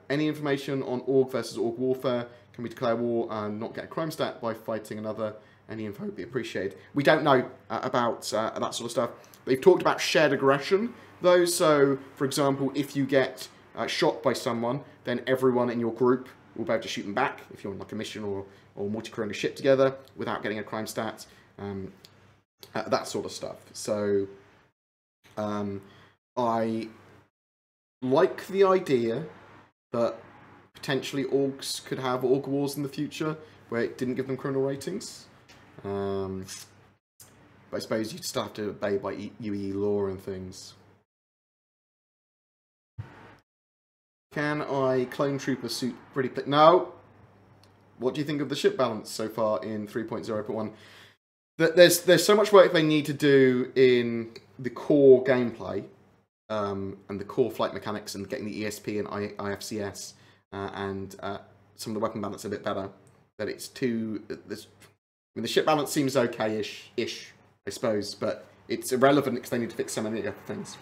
Any information on Org versus Org warfare? Can we declare war and not get a crime stat by fighting another? Any info would be appreciated. We don't know about that sort of stuff. They've talked about shared aggression, though. So, for example, if you get shot by someone, then everyone in your group will be able to shoot them back if you're on like a mission or multi-crewing a ship together without getting a crime stat. That sort of stuff. So, I like the idea that potentially orgs could have org wars in the future where it didn't give them criminal ratings. But I suppose you'd still have to obey by UE law and things. Can I clone trooper suit pretty quick? No! What do you think of the ship balance so far in 3.0.1? There's so much work they need to do in the core gameplay. And the core flight mechanics and getting the ESP and IFCS and some of the weapon balance a bit better. That it's too... I mean, the ship balance seems okay-ish, I suppose, but it's irrelevant because they need to fix so many other things.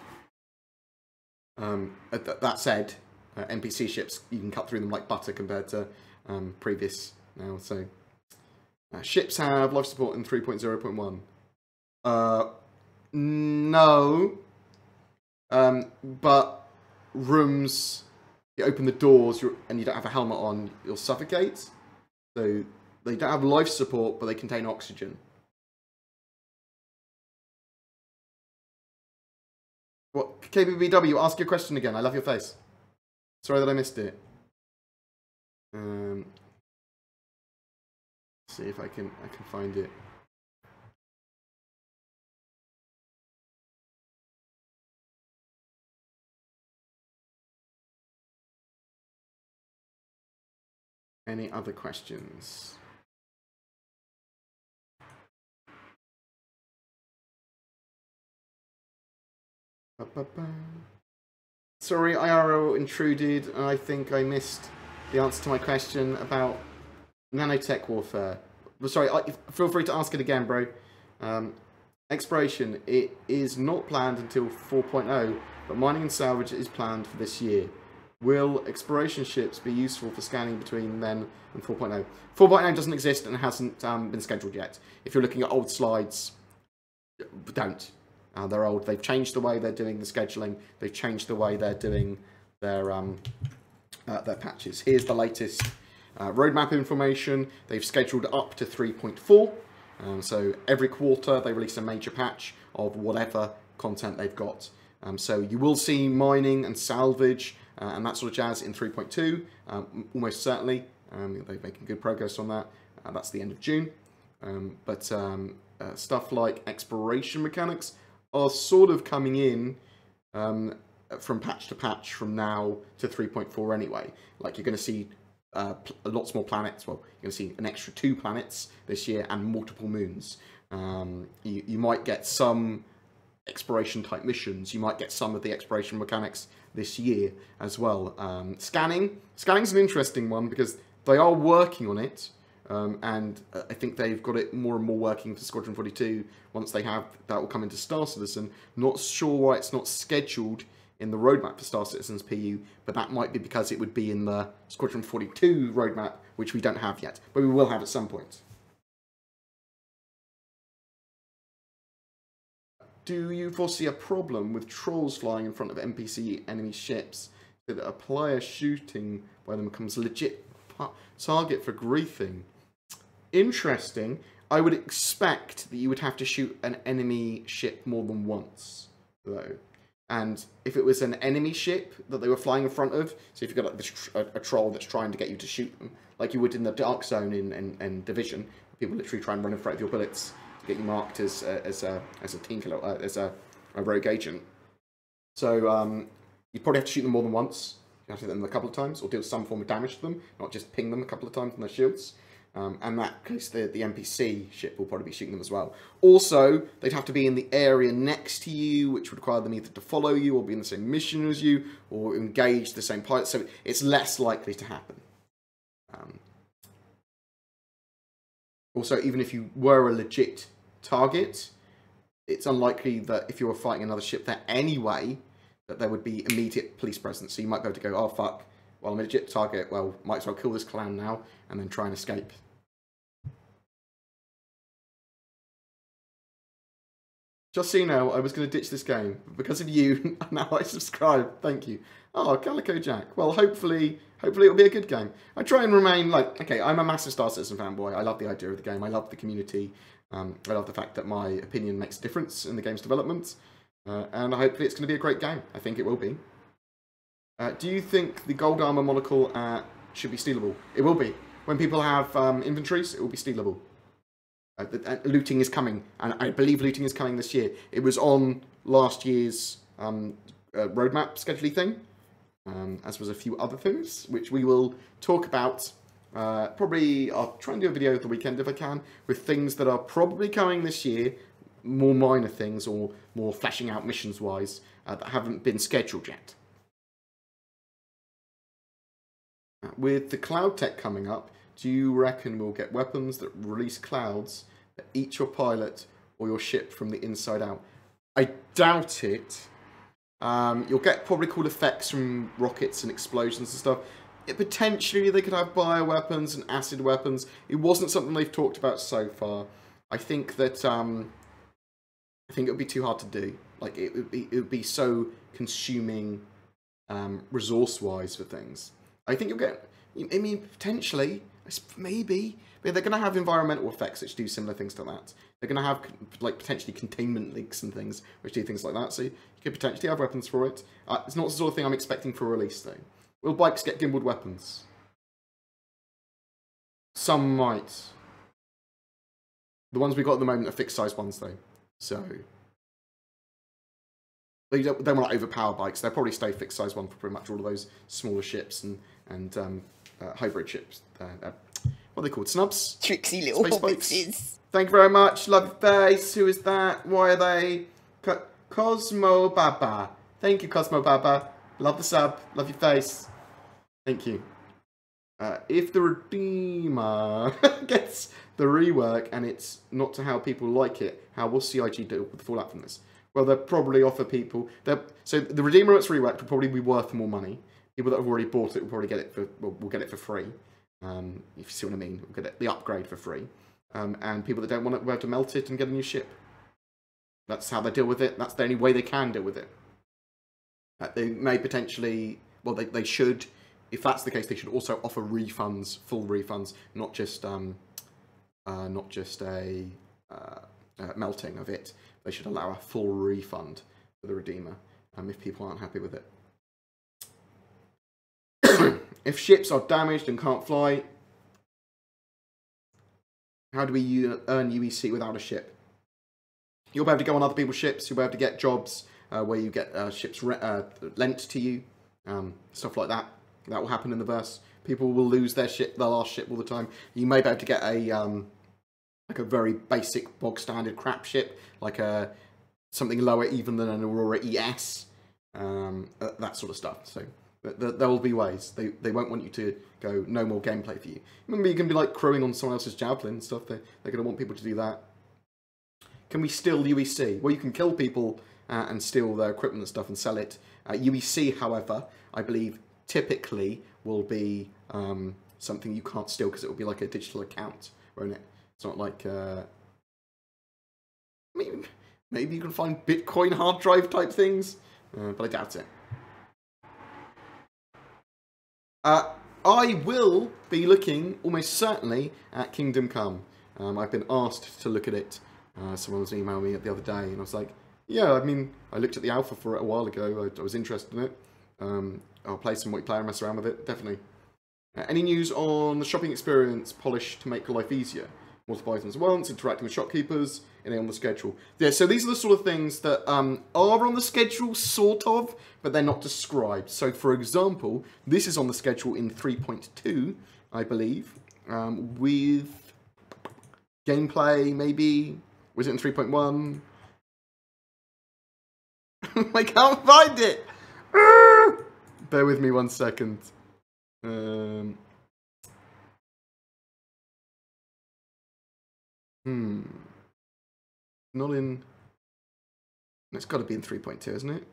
That said, NPC ships, you can cut through them like butter compared to previous now. So ships have life support in 3.0.1. No. But rooms, you open the doors and you don't have a helmet on, you'll suffocate. So they don't have life support, but they contain oxygen. What? KBBW, ask your question again. I love your face. Sorry that I missed it. See if I can find it. Any other questions? Sorry, IRL intruded, and I think I missed the answer to my question about nanotech warfare. Sorry, feel free to ask it again, bro. Exploration, it is not planned until 4.0, but mining and salvage is planned for this year. Will exploration ships be useful for scanning between then and 4.0? 4.0 doesn't exist and hasn't been scheduled yet. If you're looking at old slides, don't. They're old. They've changed the way they're doing the scheduling. They've changed the way they're doing their patches. Here's the latest roadmap information. They've scheduled up to 3.4. So every quarter they release a major patch of whatever content they've got. So you will see mining and salvage and that sort of jazz in 3.2, almost certainly. They're making good progress on that. That's the end of June. But stuff like exploration mechanics are sort of coming in from patch to patch from now to 3.4 anyway. Like, you're going to see lots more planets. Well, you're going to see an extra 2 planets this year and multiple moons. You might get some exploration type missions. You might get some of the exploration mechanics this year as well. Scanning's an interesting one because they are working on it. And I think they've got it more and more working for Squadron 42. Once they have, that will come into Star Citizen. Not sure why it's not scheduled in the roadmap for Star Citizen's PU, but that might be because it would be in the Squadron 42 roadmap, which we don't have yet, but we will have at some point. Do you foresee a problem with trolls flying in front of NPC enemy ships so that a player shooting by them becomes a legit target for griefing? Interesting. I would expect that you would have to shoot an enemy ship more than once, though. And if it was an enemy ship that they were flying in front of, so if you've got like a troll that's trying to get you to shoot them, like you would in the Dark Zone in Division, people literally try and run in front of your bullets to get you marked as a team killer, as a rogue agent. So you probably have to shoot them more than once. You have to hit them a couple of times, or deal some form of damage to them, not just ping them a couple of times on their shields. And that case, the NPC ship will probably be shooting them as well. Also, they'd have to be in the area next to you, which would require them either to follow you, or be in the same mission as you, or engage the same pilot, so it's less likely to happen. Also, even if you were a legit target, it's unlikely that if you were fighting another ship there anyway, that there would be immediate police presence. So you might be able to go, oh fuck, well I'm a legit target, well might as well kill this clown now, and then try and escape. Just so you know, I was going to ditch this game, but because of you, now I subscribe. Thank you. Oh, Calico Jack. Well, hopefully it'll be a good game. I try and remain like, okay, I'm a massive Star Citizen fanboy. I love the idea of the game. I love the community. I love the fact that my opinion makes a difference in the game's development. And hopefully it's going to be a great game. I think it will be. Do you think the gold armor monocle should be stealable? It will be. When people have inventories, it will be stealable. Looting is coming, and I believe looting is coming this year. It was on last year's roadmap scheduling thing, as was a few other things, which we will talk about. Probably, I'll try and do a video of the weekend if I can, with things that are probably coming this year, more minor things, or more fleshing out missions-wise, that haven't been scheduled yet. With the cloud tech coming up, do you reckon we'll get weapons that release clouds that eat your pilot or your ship from the inside out? I doubt it. You'll get probably cool effects from rockets and explosions and stuff. Potentially they could have bioweapons and acid weapons. It wasn't something they've talked about so far. I think that it would be too hard to do. Like it would be so consuming resource-wise for things. I think you'll get. I mean, potentially. Maybe, but they're going to have environmental effects which do similar things to that. They're going to have like potentially containment leaks and things which do things like that. So you could potentially have weapons for it. It's not the sort of thing I'm expecting for release though. Will bikes get gimbaled weapons? Some might. The ones we got at the moment are fixed size ones though. So they want to overpower bikes. They'll probably stay fixed size one for pretty much all of those smaller ships and hybrid ships. What are they called? Snubs? Tricksy little hobbitses. Thank you very much. Love your face. Who is that? Why are they? Cosmo Baba. Thank you, Cosmo Baba. Love the sub. Love your face. Thank you. If the Redeemer gets the rework and it's not to how people like it, how will CIG deal with the fallout from this? Well, they'll probably offer people... So the Redeemer that's reworked will probably be worth more money. People that have already bought it will probably get it for... will get it for free. If you see what I mean. We'll get the upgrade for free. And people that don't want it will have to melt it and get a new ship. That's how they deal with it. That's the only way they can deal with it. They may potentially... Well, they should... If that's the case, they should also offer refunds, full refunds, not just a melting of it. They should allow a full refund for the Redeemer if people aren't happy with it. If ships are damaged and can't fly, how do we earn UEC without a ship? You'll be able to go on other people's ships. You'll be able to get jobs where you get ships lent to you, stuff like that. That will happen in the verse. People will lose their last ship all the time. You may be able to get a like a very basic bog standard crap ship, like something lower even than an Aurora ES, that sort of stuff. So there will be ways. They won't want you to go no more gameplay for you. Remember, you can be like crewing on someone else's javelin and stuff. They're going to want people to do that. Can we steal UEC? Well, you can kill people and steal their equipment and stuff and sell it. UEC, however, I believe typically will be something you can't steal because it will be like a digital account, won't it? It's not like... maybe you can find Bitcoin hard drive type things, but I doubt it. I will be looking almost certainly at Kingdom Come. I've been asked to look at it. Someone was emailing me the other day, and I was like, yeah, I mean, I looked at the alpha for it a while ago. I was interested in it. I'll play some multiplayer and mess around with it, definitely. Any news on the shopping experience, polish to make life easier? Multiple items at once, interacting with shopkeepers, and on the schedule. Yeah, so these are the sort of things that are on the schedule, sort of, but they're not described. So, for example, this is on the schedule in 3.2, I believe, with gameplay, maybe. Was it in 3.1? I can't find it! Bear with me 1 second. Not in... It's got to be in 3.2, isn't it?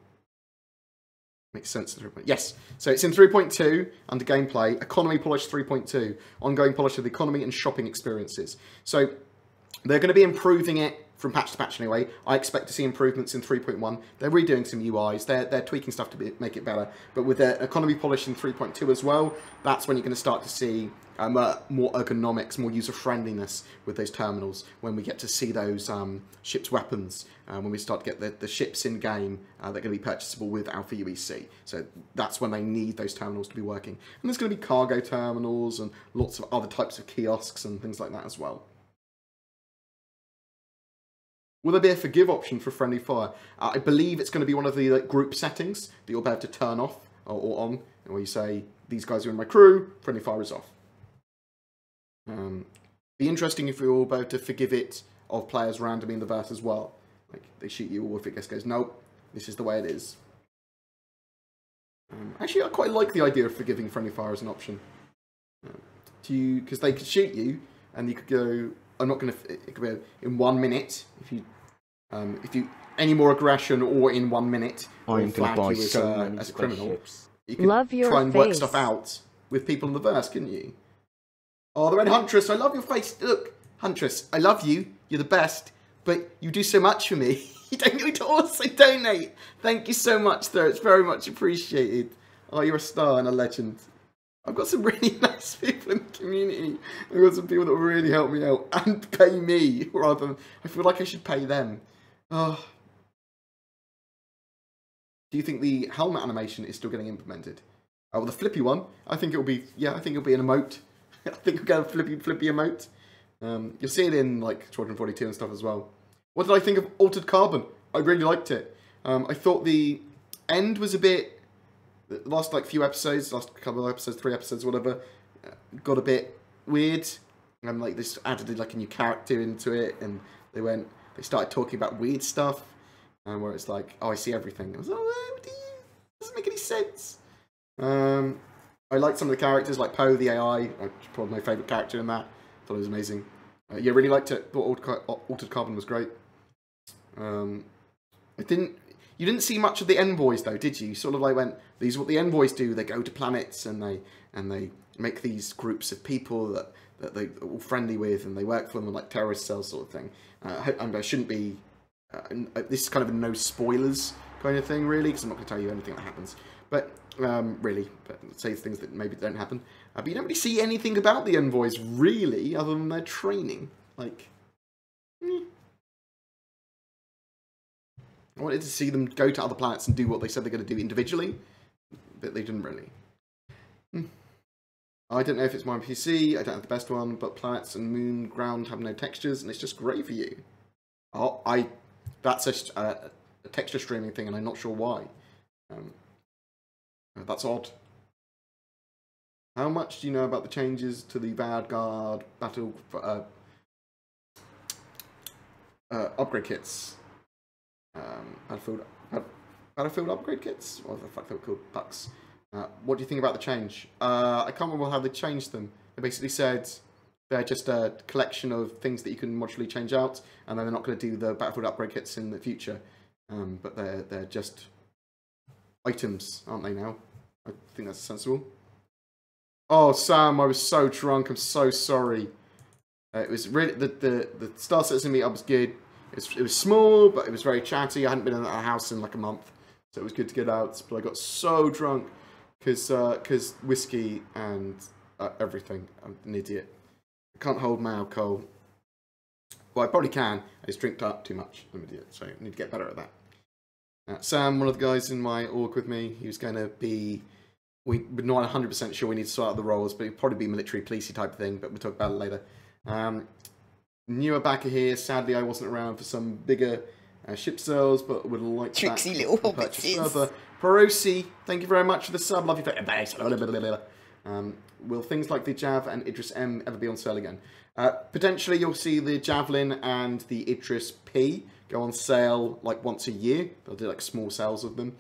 Makes sense to 3.2. Yes, so it's in 3.2 under gameplay. Economy polish 3.2. Ongoing polish of the economy and shopping experiences. So they're going to be improving it from patch to patch anyway. I expect to see improvements in 3.1. They're redoing some UIs. They're tweaking stuff to make it better. But with their economy polish in 3.2 as well, that's when you're going to start to see more ergonomics, more user-friendliness with those terminals, when we get to see those ships' weapons, when we start to get the ships in-game that are going to be purchasable with Alpha UEC. So that's when they need those terminals to be working. And there's going to be cargo terminals and lots of other types of kiosks and things like that as well. Will there be a forgive option for friendly fire? I believe it's going to be one of the group settings that you'll be able to turn off or on, where you say, these guys are in my crew, friendly fire is off. Be interesting if you're able to forgive it of players randomly in the verse as well. Like, they shoot you, or if it just goes, nope, this is the way it is. Actually, I quite like the idea of forgiving friendly fire as an option. Because they could shoot you, and you could go... I'm not going to... It could be in 1 minute. If you any more aggression or in 1 minute, I'm flag buy you so as a criminal. You could Love your try and work face. stuff out with people in the verse, couldn't you? Oh, the Red Huntress, I love your face. Look, Huntress, I love you. You're the best. But you do so much for me. You don't need to also donate. Thank you so much, though. It's very much appreciated. Oh, you're a star and a legend. I've got some really nice people in the community. I've got some people that will really help me out and pay me, rather than... I feel like I should pay them. Oh. Do you think the helmet animation is still getting implemented? Oh, well, the flippy one, I think it'll be... Yeah, I think it'll be an emote. I think we'll get a flippy emote. You'll see it in, like, Squadron 42 and stuff as well. What did I think of Altered Carbon? I really liked it. I thought the end was a bit... The last like few episodes, last couple of episodes, 3 episodes, whatever, got a bit weird. And like this added like a new character into it, and they started talking about weird stuff, where it's like, oh, I see everything. I was like, oh, doesn't make any sense. I liked some of the characters, like Poe the AI, probably my favourite character in that. Thought it was amazing. Yeah, really liked it. Thought Altered Carbon was great. You didn't see much of the envoys though, did you? You sort of like went, these are what the envoys do. They go to planets and they make these groups of people that they're all friendly with, and they work for them like terrorist cells sort of thing. I shouldn't be... this is kind of a no spoilers kind of thing, really, because I'm not going to tell you anything that happens. But, really, but say things that maybe don't happen. But you don't really see anything about the envoys, really, other than their training. Like... I wanted to see them go to other planets and do what they said they're going to do individually, but they didn't really. I don't know if it's my PC, I don't have the best one, but planets and moon ground have no textures, and it's just grey for you. Oh, that's a texture streaming thing, and I'm not sure why. That's odd. How much do you know about the changes to the Vanguard Battle upgrade kits? Battlefield upgrade kits? Or the fuck they were called? Bucks. What do you think about the change? I can't remember how they changed them. They basically said they're just a collection of things that you can modularly change out, and then they're not going to do the Battlefield upgrade kits in the future. But they're just items, aren't they now? I think that's sensible. Oh, Sam, I was so drunk. I'm so sorry. It was really the Star Citizen meetup was good. It was small, but it was very chatty. I hadn't been in a house in like a month, so it was good to get out. But I got so drunk because whiskey and everything. I'm an idiot. I can't hold my alcohol. Well, I probably can. I just drink up too much. I'm an idiot, so I need to get better at that. Sam, one of the guys in my org with me, he was going to be... We're not 100% sure we need to sort out the roles, but it'd probably be military, policey type thing, but we'll talk about it later. Newer backer here. Sadly, I wasn't around for some bigger ship sales, but would like Tricksy little hobbitses. Perosi, thank you very much for the sub. Love you for... Will things like the Jav and Idris M ever be on sale again? Potentially, you'll see the Javelin and the Idris P go on sale like once a year. They'll do like small sales of them.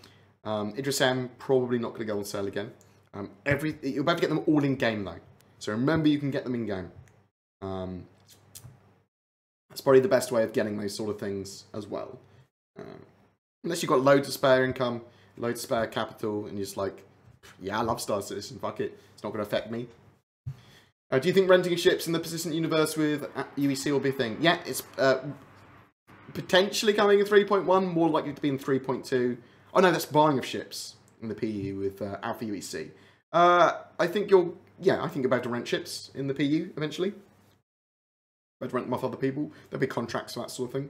Idris M probably not going to go on sale again. You'll be able to get them all in game though, so remember you can get them in game. That's probably the best way of getting those sort of things as well. Unless you've got loads of spare income, loads of spare capital, and you're just like, yeah, I love Star Citizen, fuck it, it's not going to affect me. Do you think renting ships in the persistent universe with UEC will be a thing? Yeah, it's potentially coming in 3.1, more likely to be in 3.2. Oh no, that's buying of ships in the PU with Alpha UEC. I think you're about to rent ships in the PU eventually. About to rent them off other people. There'll be contracts for that sort of thing.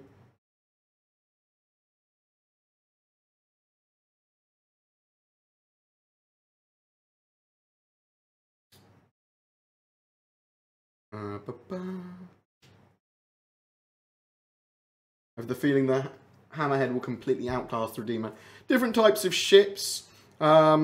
I have the feeling that Hammerhead will completely outclass the Redeemer. Different types of ships. I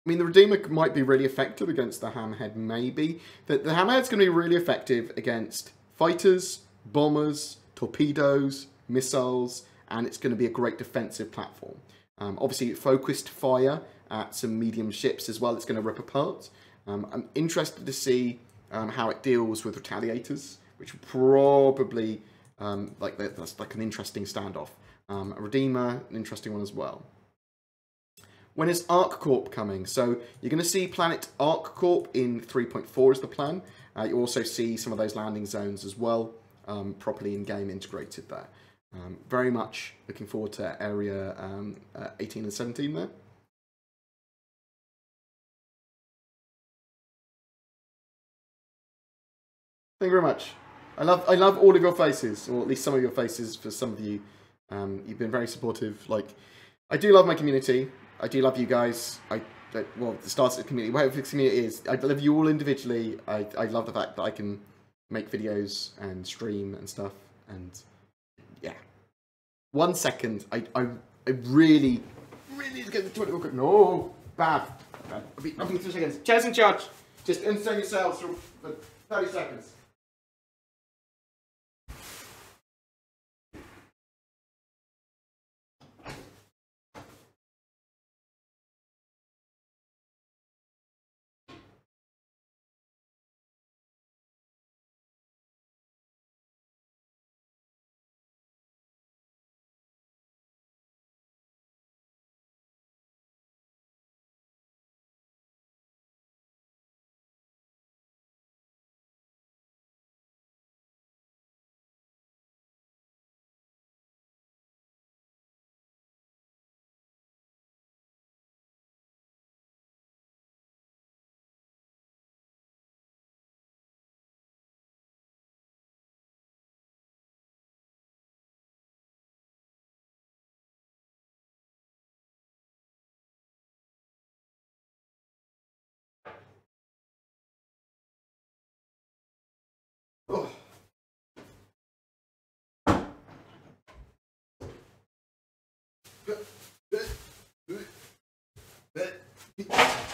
mean, the Redeemer might be really effective against the Hammerhead, maybe. The Hammerhead's going to be really effective against fighters, bombers, torpedoes, missiles, and it's going to be a great defensive platform. Obviously, focused fire at some medium ships as well, it's going to rip apart. I'm interested to see how it deals with retaliators, which will probably... that's like an interesting standoff. A Redeemer, an interesting one as well. When is ArcCorp coming? So you're going to see Planet ArcCorp in 3.4 is the plan. You also see some of those landing zones as well, properly in-game integrated there. Very much looking forward to Area 18 and 17 there. Thank you very much. I love all of your faces, or at least some of your faces for some of you. You've been very supportive. Like, I do love my community. I do love you guys. Well, the Star Citizen community, whatever the community is, I love you all individually. I love the fact that I can make videos and stream and stuff. And yeah, 1 second. I really need to get the toilet real quick. No, bad. I'll be 3 seconds. Chairs in charge. Just entertain yourselves for 30 seconds.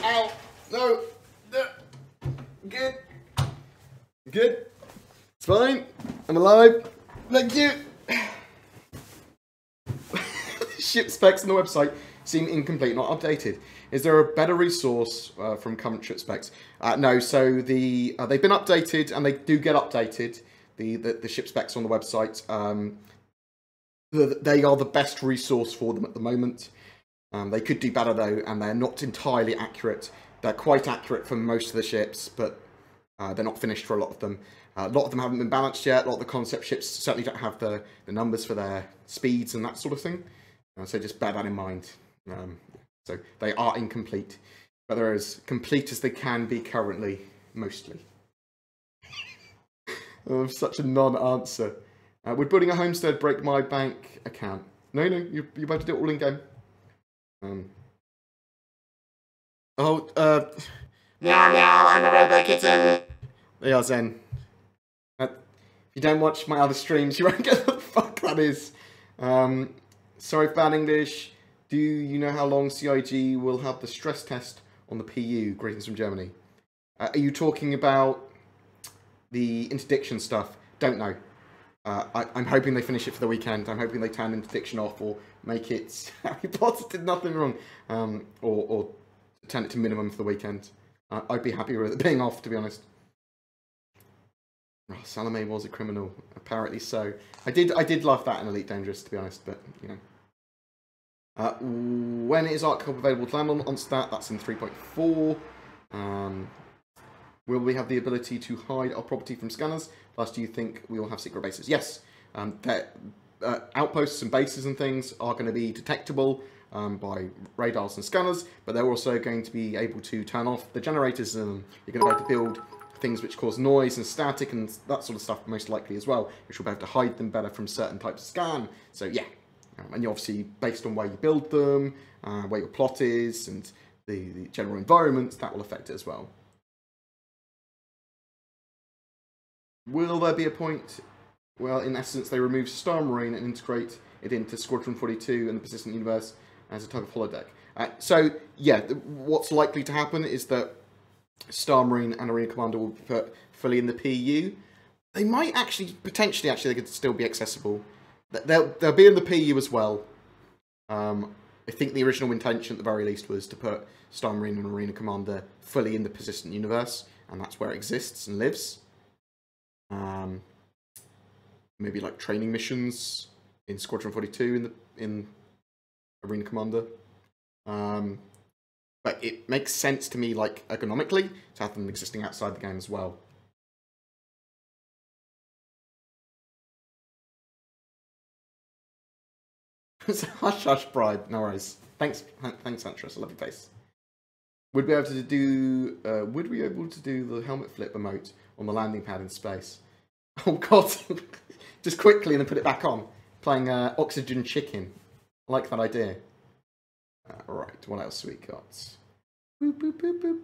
Ow! No! No! Good. Good. It's fine. I'm alive. Thank you. Ship specs on the website seem incomplete, not updated. Is there a better resource from current ship specs? No. So they've been updated, and they do get updated. The ship specs on the website. They are the best resource for them at the moment. They could do better though, and they're not entirely accurate. They're quite accurate for most of the ships, but they're not finished for a lot of them. A lot of them haven't been balanced yet. A lot of the concept ships certainly don't have the numbers for their speeds and that sort of thing. So just bear that in mind. So they are incomplete, but they're as complete as they can be currently, mostly. Oh, such a non-answer. Would building a homestead break my bank account? No, you're about to do it all in game. Meow, I'm a robot kitten. They are Zen. If you don't watch my other streams, you won't get what the fuck that is. Sorry for bad English. Do you know how long CIG will have the stress test on the PU? Greetings from Germany. Are you talking about the interdiction stuff? Don't know. I'm hoping they finish it for the weekend. I'm hoping they turn interdiction off or make it Harry Potter did nothing wrong. Or turn it to minimum for the weekend. I'd be happy with it being off, to be honest. Oh, Salome was a criminal. Apparently so. I did love that in Elite Dangerous, to be honest, but, you know. When is ArcCorp available to land on stat? That's in 3.4. Will we have the ability to hide our property from scanners? Plus, do you think we will have secret bases? Yes. Outposts and bases and things are going to be detectable by radars and scanners, but they're also going to be able to turn off the generators, and you're going to be able to build things which cause noise and static and that sort of stuff most likely as well, which will be able to hide them better from certain types of scan. So yeah, and you obviously, based on where you build them, where your plot is, and the general environment, that will affect it as well. Will there be a point, well, in essence, they remove Star Marine and integrate it into Squadron 42 and the Persistent Universe as a type of holodeck? So, yeah, what's likely to happen is that Star Marine and Arena Commander will be put fully in the PU. They might actually, potentially, they could still be accessible. They'll be in the PU as well. I think the original intention, at the very least, was to put Star Marine and Arena Commander fully in the Persistent Universe, and that's where it exists and lives. Maybe like training missions in Squadron 42 in Arena Commander. But it makes sense to me, like, ergonomically, to have them existing outside the game as well. Hush hush bribe, no worries. Thanks Antris, I love your face. Would we be able to do the helmet flip emote on the landing pad in space? Oh god. Just quickly and then put it back on. Playing Oxygen Chicken. I like that idea. Alright, what else have we got? Boop, boop, boop, boop.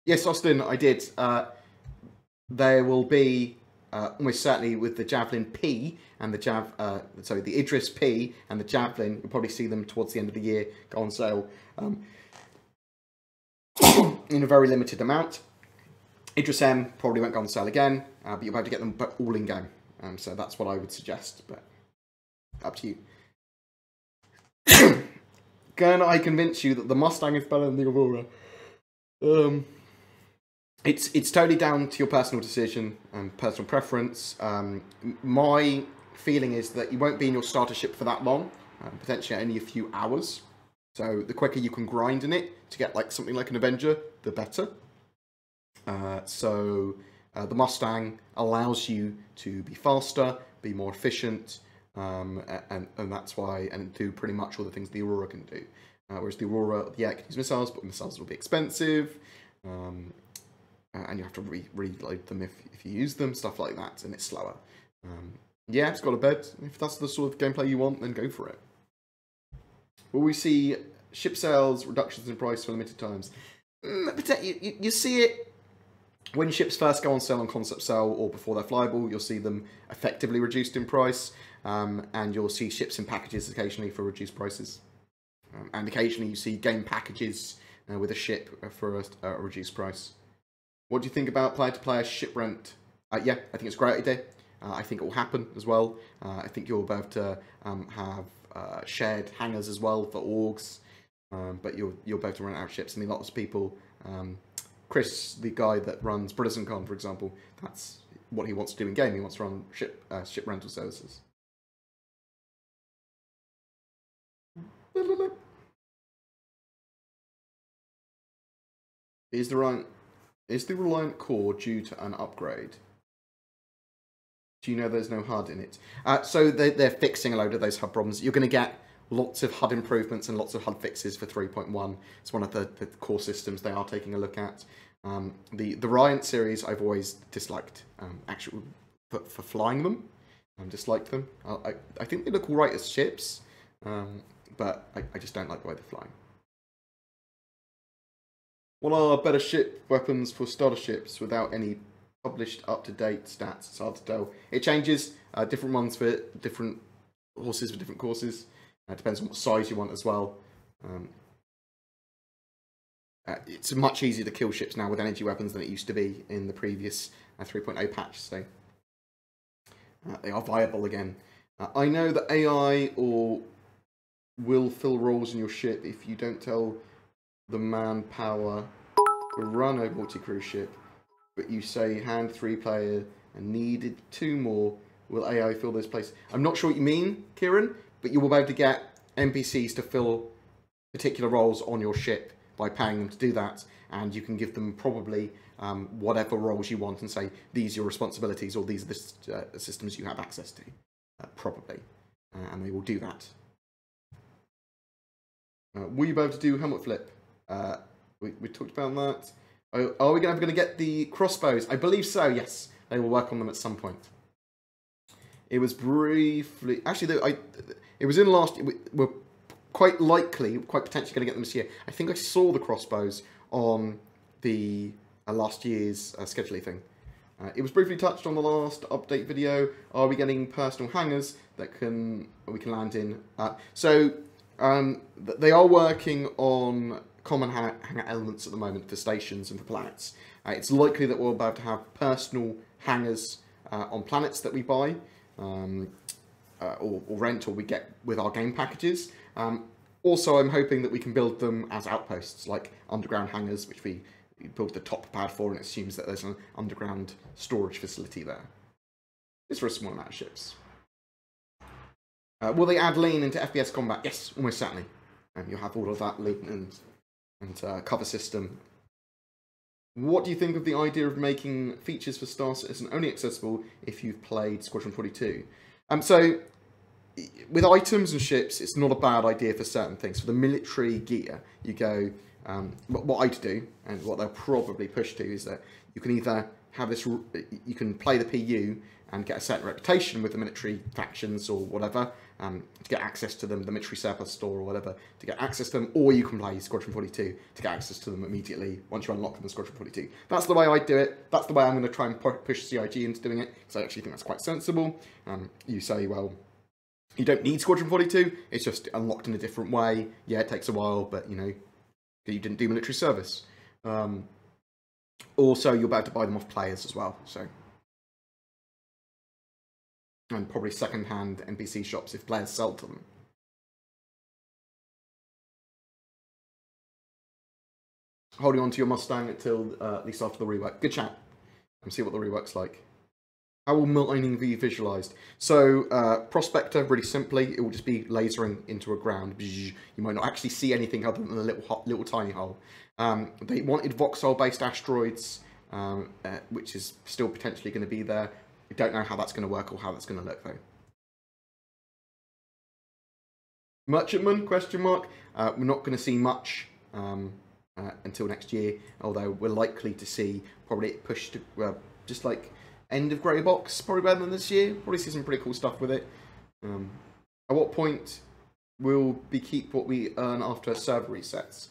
Yes, Austin, I did. There will be, almost certainly with the Javelin P and the the Idris P and the Javelin, you'll probably see them towards the end of the year go on sale in a very limited amount. Idris M probably won't go on sale again, but you'll be able to get them all in game. So that's what I would suggest, but up to you. Can I convince you that the Mustang is better than the Aurora? It's totally down to your personal decision and personal preference. My feeling is that you won't be in your starter ship for that long, potentially only a few hours. So the quicker you can grind in it to get like something like an Avenger, the better. The Mustang allows you to be faster, be more efficient, and that's why, and do pretty much all the things the Aurora can do. Whereas the Aurora, yeah, can use missiles, but missiles will be expensive. And you have to reload them if you use them, stuff like that, and it's slower. Yeah, it's got a bed. If that's the sort of gameplay you want, then go for it. Will we see ship sales reductions in price for limited times? You see it When ships first go on sale on concept sale or before they're flyable, you'll see them effectively reduced in price, and you'll see ships in packages occasionally for reduced prices. And occasionally you see game packages with a ship for a reduced price. What do you think about player-to-player ship rent? Yeah, I think it's a great idea. I think it will happen as well. I think you'll be able to have shared hangars as well for orgs, but you'll be able to rent out ships. I mean, lots of people... Chris, the guy that runs BoredGamer, for example, that's what he wants to do in game. He wants to run ship rental services. Is the Reliant core due to an upgrade? Do you know there's no HUD in it? So they're fixing a load of those HUD problems. You're going to get lots of HUD improvements and lots of HUD fixes for 3.1. It's one of the core systems they are taking a look at. The Reliant series I've always disliked, actually, for flying them. Disliked them. I think they look alright as ships, but I just don't like the way they're flying. What are better ship weapons for starter ships without any published up-to-date stats? It's hard to tell. It changes. Different ones for different horses for different courses. It depends on what size you want as well. It's much easier to kill ships now with energy weapons than it used to be in the previous 3.0 patch, so they are viable again. I know that AI will fill roles in your ship if you don't tell the manpower to run a multi-crew ship, but you say hand 3 player and needed 2 more. Will AI fill those places? I'm not sure what you mean, Kieran, but you will be able to get NPCs to fill particular roles on your ship by paying them to do that, and you can give them probably whatever roles you want and say, these are your responsibilities, or these are the systems you have access to, probably, and they will do that. Will you be able to do helmet flip? We talked about that. Are we going to get the crossbows? I believe so, yes. They will work on them at some point. It was briefly... Actually, it was in last... We're quite potentially going to get them this year. I think I saw the crossbows on the last year's scheduling thing. It was briefly touched on the last update video. Are we getting personal hangars that we can land in? They are working on common hangar elements at the moment for stations and for planets. It's likely that we'll be able to have personal hangars on planets that we buy or rent, or we get with our game packages. Also, I'm hoping that we can build them as outposts, like underground hangars, which we build the top pad for, and it assumes that there's an underground storage facility there. It's for a small amount of ships. Will they add lean into FPS combat? Yes, almost certainly. You'll have all of that lean and cover system. What do you think of the idea of making features for Star Citizen only accessible if you've played Squadron 42? So, with items and ships, it's not a bad idea for certain things. For the military gear, you go... what I do, and what they'll probably push to, is that you can either have this... You can play the PU and get a certain reputation with the military factions or whatever, to get access to them, the military surplus store or whatever, to get access to them, or you can play Squadron 42 to get access to them immediately once you unlock them in Squadron 42. That's the way I do it. That's the way I'm going to try and push CIG into doing it, because I actually think that's quite sensible. You say, well, you don't need Squadron 42, it's just unlocked in a different way. Yeah, it takes a while, but, you know, you didn't do military service. Also, you'll be able to buy them off players as well, so... And probably second-hand NPC shops if players sell to them. Holding on to your Mustang until at least after the rework. Good chat. And see what the rework's like. How will mining be visualized? So, Prospector, really simply, it will just be lasering into a ground. You might not actually see anything other than a little tiny hole. They wanted voxel-based asteroids, which is still potentially going to be there. I don't know how that's going to work or how that's going to look, though. Merchantman, question mark. We're not going to see much until next year, although we're likely to see probably it pushed to just like end of grey box, probably better than this year. Probably see some pretty cool stuff with it. At what point will we keep what we earn after server resets?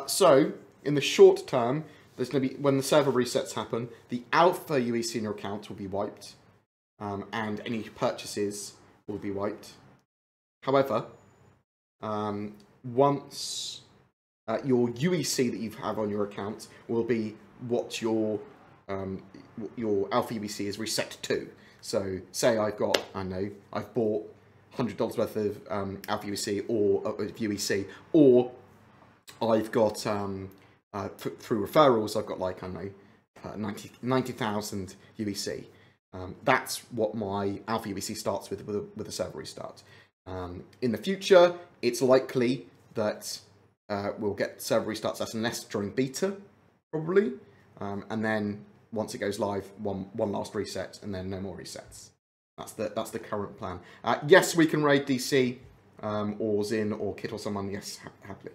So, in the short term, there's going to be, when the server resets happen, the alpha UEC in your account will be wiped, and any purchases will be wiped. However, once your UEC that you have on your account will be what your alpha UEC is reset to. So, say I've got, I don't know, I've bought $100 worth of alpha UEC or I've got through referrals, I've got like, I don't know, 90,000 UEC. That's what my alpha UEC starts with a server restart. In the future, it's likely that we'll get server restarts less and less during beta, probably, and then once it goes live, one last reset, and then no more resets. That's the current plan. Yes, we can raid DC or Zin or Kit or someone. Yes, happily.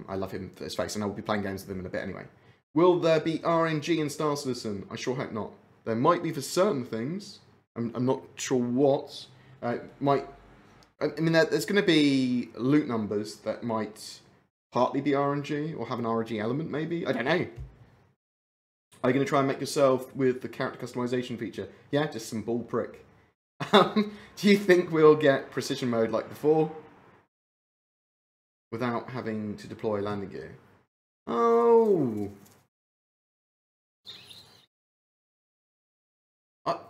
I love him for his face, and I will be playing games with him in a bit anyway. Will there be RNG in Star Citizen? I sure hope not. There might be for certain things. I'm not sure what. I mean, there's going to be loot numbers that might partly be RNG or have an RNG element, maybe. I don't know. Are you going to try and make yourself with the character customization feature? Yeah, just some bull prick. Do you think we'll get precision mode like before? Without having to deploy landing gear? Oh!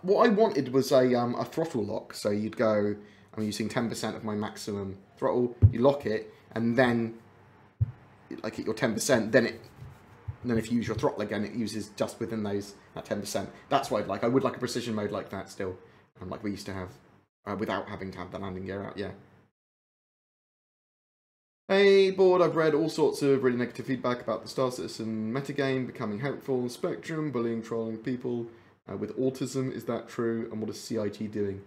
What I wanted was a throttle lock. So you'd go, I'm using 10% of my maximum throttle, you lock it, and then, like at your 10%, then if you use your throttle again, it uses just within that 10%. That's what I'd like. I would like a precision mode like that still, like we used to have, without having to have the landing gear out, yeah. Hey, Bored, I've read all sorts of really negative feedback about the Star Citizen metagame becoming helpful, Spectrum, bullying, trolling people with autism. Is that true? And what is CIG doing?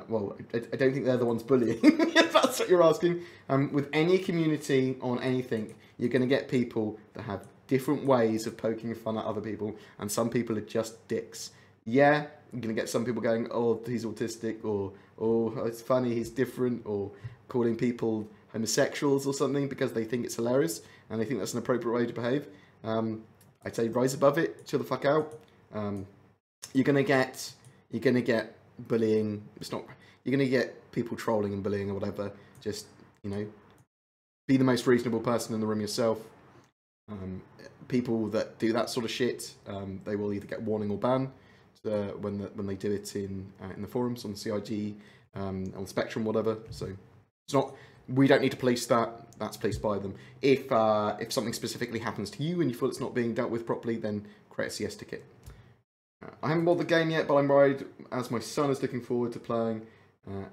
Well, I don't think they're the ones bullying, if that's what you're asking. With any community on anything, you're going to get people that have different ways of poking fun at other people, and some people are just dicks. Yeah, you're going to get some people going, oh, he's autistic, or oh, it's funny, he's different, or calling people homosexuals or something because they think it's hilarious and they think that's an appropriate way to behave. I'd say rise above it, chill the fuck out. You're gonna get bullying. You're gonna get people trolling and bullying or whatever. Just, you know, be the most reasonable person in the room yourself. People that do that sort of shit, they will either get warning or ban when they do it in the forums on CIG, on Spectrum, whatever. So it's not. We don't need to police that. That's policed by them. If something specifically happens to you and you feel it's not being dealt with properly, then create a CS ticket. I haven't bought the game yet, but I'm worried as my son is looking forward to playing,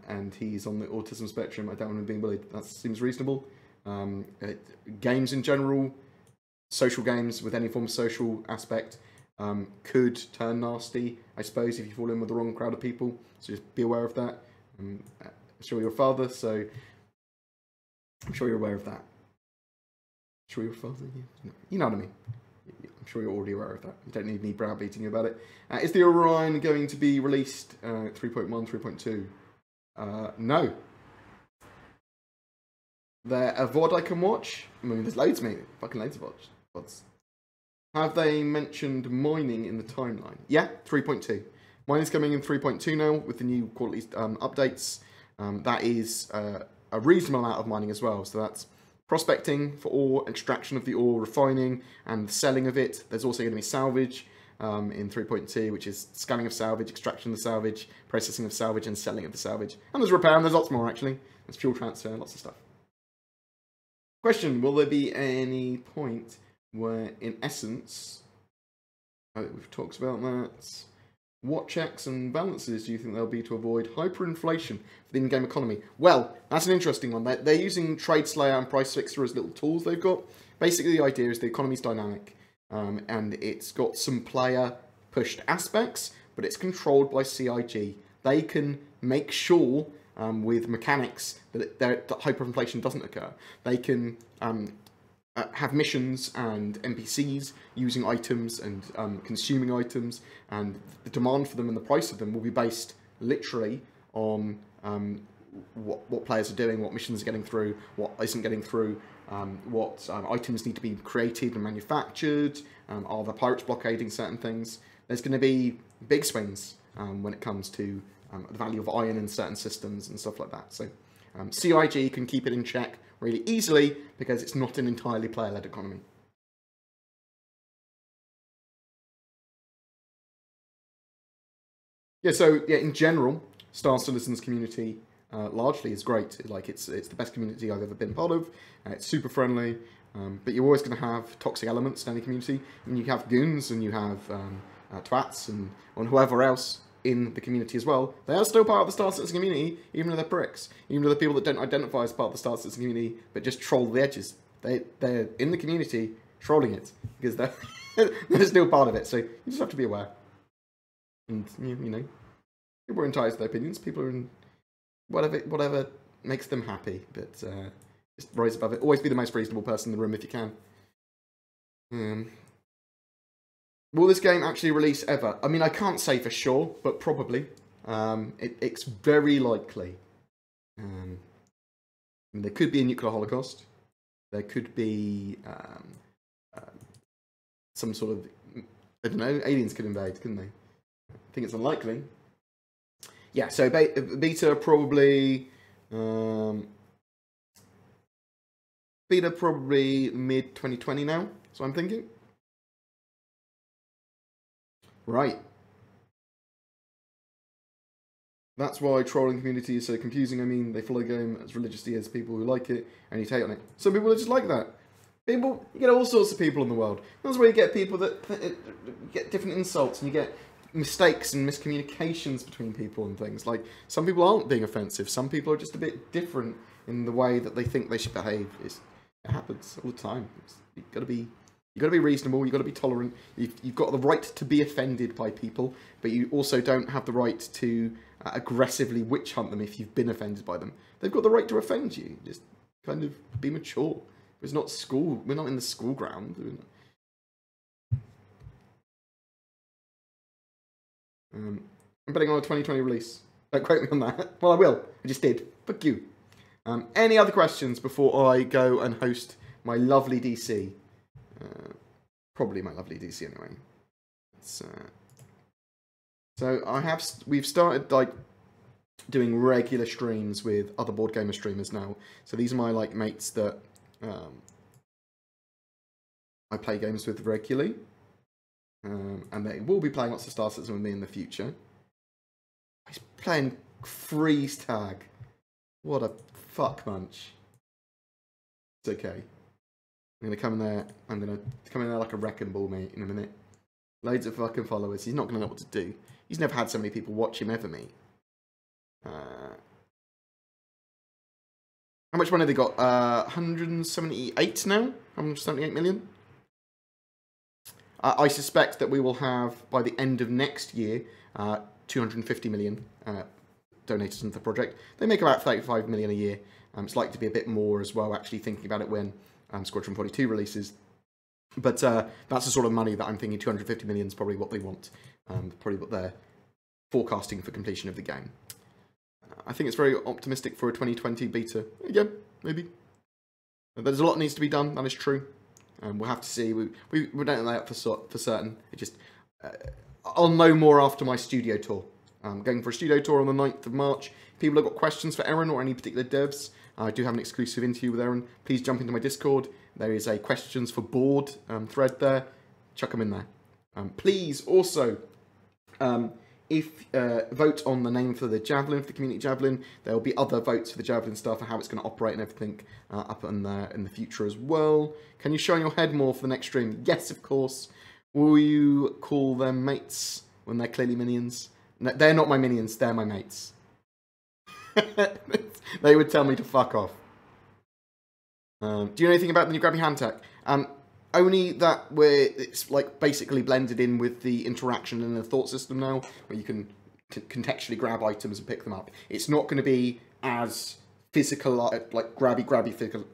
and he's on the autism spectrum. I don't want him being bullied. That seems reasonable. Games in general, social games with any form of social aspect, could turn nasty, I suppose, if you fall in with the wrong crowd of people. So just be aware of that. I'm sure you're a father, so I'm sure you're aware of that. I'm sure you're a father? Yeah. You know what I mean. I'm sure you're already aware of that. You don't need me browbeating you about it. Is the Orion going to be released 3.1, 3.2? No. There a VOD I can watch? I mean, there's loads, mate. Fucking loads of VODs. Have they mentioned mining in the timeline? Yeah, 3.2. Mining's coming in 3.2 now with the new quality updates. That is a reasonable amount of mining as well. So that's prospecting for ore, extraction of the ore, refining, and selling of it. There's also going to be salvage in 3.2, which is scanning of salvage, extraction of the salvage, processing of salvage, and selling of the salvage. And there's repair, and there's lots more, actually. There's fuel transfer, and lots of stuff. Question, will there be any point where, in essence, we've talked about that, what checks and balances do you think there'll be to avoid hyperinflation for the in-game economy? Well, that's an interesting one. They're using Trade Slayer and Price Fixer as little tools they've got. Basically, the idea is the economy's dynamic, and it's got some player-pushed aspects, but it's controlled by CIG. They can make sure, with mechanics, that hyperinflation doesn't occur. They can have missions and NPCs using items and consuming items, and the demand for them and the price of them will be based literally on what players are doing, what missions are getting through, what isn't getting through, what items need to be created and manufactured, are the pirates blockading certain things. There's going to be big swings when it comes to the value of iron in certain systems and stuff like that. So CIG can keep it in check really easily because it's not an entirely player-led economy. Yeah, so yeah, in general, Star Citizen's community largely is great. Like it's the best community I've ever been part of. It's super friendly, but you're always going to have toxic elements in any community. And you have goons and you have twats and whoever else in the community as well. They are still part of the Star Citizen community, even though they're pricks. Even though the people that don't identify as part of the Star Citizen community, but just troll the edges. They're in the community trolling it because they're still part of it. So you just have to be aware. And you know, people are entitled to their opinions. People are in whatever makes them happy. But just rise above it. Always be the most reasonable person in the room if you can. Will this game actually release ever? I mean, I can't say for sure, but probably. It's very likely. I mean, there could be a nuclear holocaust. There could be some sort of, I don't know, aliens could invade, couldn't they? I think it's unlikely. Yeah, so beta probably mid 2020 now. So I'm thinking. Right. That's why trolling community is so confusing. I mean, they follow the game as religiously as people who like it, and you take on it. Some people are just like that. You get all sorts of people in the world. That's where you get people that get different insults, and you get mistakes and miscommunications between people and things. Like, some people aren't being offensive. Some people are just a bit different in the way that they think they should behave. It happens all the time. You've got to be reasonable. You've got to be tolerant. You've got the right to be offended by people, but you also don't have the right to aggressively witch hunt them if you've been offended by them. They've got the right to offend you. Just kind of be mature. It's not school. We're not in the school ground. I'm betting on a 2020 release. Don't quote me on that. Well, I will. I just did. Fuck you. Any other questions before I go and host my lovely DC? Probably my lovely DC anyway. So we've started like doing regular streams with other BoredGamer streamers now. So these are my like mates that I play games with regularly, and they will be playing lots of Star Citizen with me in the future. He's playing freeze tag. What a fuck munch. It's okay. I'm gonna come in there. I'm gonna come in there like a wrecking ball, mate, in a minute. Loads of fucking followers. He's not gonna know what to do. He's never had so many people watch him ever, mate. How much money have they got? 178 now? 178 million? I suspect that we will have, by the end of next year, 250 million donated into the project. They make about 35 million a year. It's likely to be a bit more as well, actually thinking about it when Squadron 42 releases. But that's the sort of money that I'm thinking 250 million is probably what they want. Probably what they're forecasting for completion of the game. I think it's very optimistic for a 2020 beta. Yeah, maybe. There's a lot that needs to be done, that is true. We'll have to see. We don't know that for certain. It just I'll know more after my studio tour. I'm going for a studio tour on the 9th of March. If people have got questions for Aaron or any particular devs, I do have an exclusive interview with Aaron. Please jump into my Discord. There is a questions for board thread there. Chuck them in there. Please also, if vote on the name for the Javelin, for the Community Javelin. There will be other votes for the Javelin stuff and how it's going to operate and everything up in there in the future as well. Can you show your head more for the next stream? Yes, of course. Will you call them mates when they're clearly minions? No, they're not my minions, they're my mates. They would tell me to fuck off. Do you know anything about the new grabby hand tech? Only that it's like basically blended in with the interaction and the thought system now, where you can contextually grab items and pick them up. It's not going to be as physical, like grabby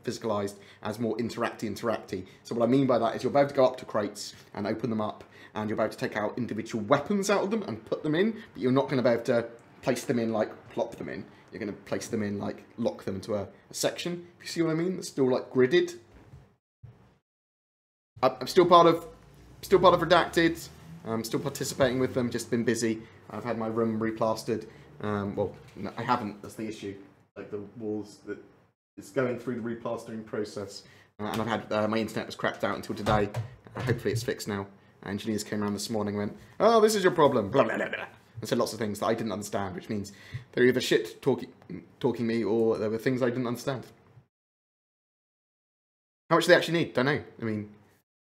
physicalized, as more interacty. So what I mean by that is you're about to go up to crates and open them up, and you're about to take out individual weapons out of them and put them in, but you're not going to be able to place them in, like, plop them in. You're going to place them in, like, lock them into a section. If you see what I mean? That's still, like, gridded. I'm still part of Redacted. I'm still participating with them, just been busy. I've had my room replastered. Well, no, I haven't, that's the issue. Like, the walls, it's going through the replastering process. And I've had, my internet was cracked out until today. Hopefully it's fixed now. Engineers came around this morning and went, oh, this is your problem, blah, blah, blah, blah. And said lots of things that I didn't understand, which means they're either shit talking me or there were things I didn't understand. How much do they actually need? Don't know. I mean,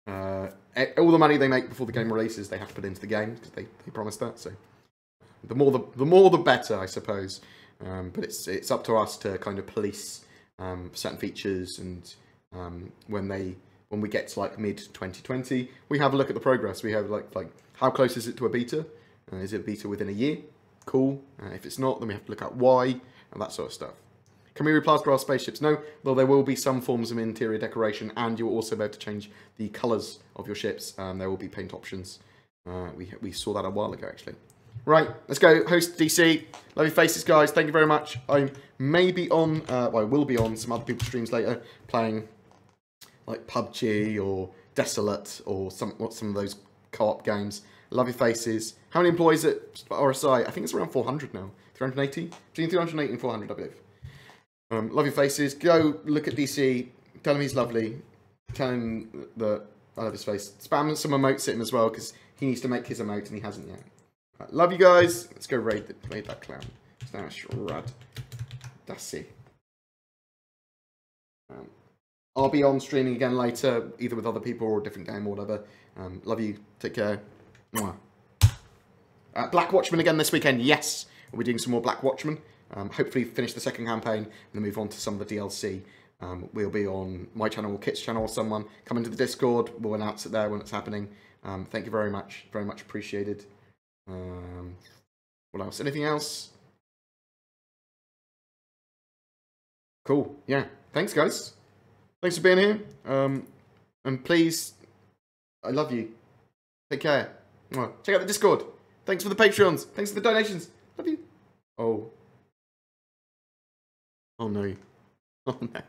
all the money they make before the game releases, they have to put into the game because they promised that. So the more the better, I suppose. But it's up to us to kind of police certain features, and when we get to like mid 2020, we have a look at the progress. We have like how close is it to a beta? Is it a beta within a year? Cool. If it's not, then we have to look at why and that sort of stuff. Can we replaster our spaceships? No, though there will be some forms of interior decoration, and you'll also be able to change the colours of your ships. There will be paint options. We saw that a while ago, actually. Right, let's go. Host DC. Love your faces, guys. Thank you very much. I may be on, well, I will be on some other people's streams later, playing like PUBG or Desolate or some of those co-op games. Love your faces. How many employees at RSI? I think it's around 400 now. 380? Between 380 and 400, I believe. Love your faces. Go look at DC. Tell him he's lovely. Tell him that I love his face. Spam some emotes at him as well, because he needs to make his emote and he hasn't yet. Right, love you guys. Let's go raid that clown. That's rad. That's it. I'll be on streaming again later, either with other people or a different game or whatever. Love you. Take care. Mwah. Black Watchman again this weekend. Yes, we'll be doing some more Black Watchman. Hopefully finish the second campaign and then move on to some of the DLC. We'll be on my channel or Kit's channel or someone. Come into the Discord. We'll announce it there when it's happening. Thank you very much. Very much appreciated. What else? Anything else? Cool. Yeah. Thanks, guys. Thanks for being here. And please, I love you. Take care. Check out the Discord. Thanks for the Patreons. Thanks for the donations. Love you. Oh. Oh no. Oh no.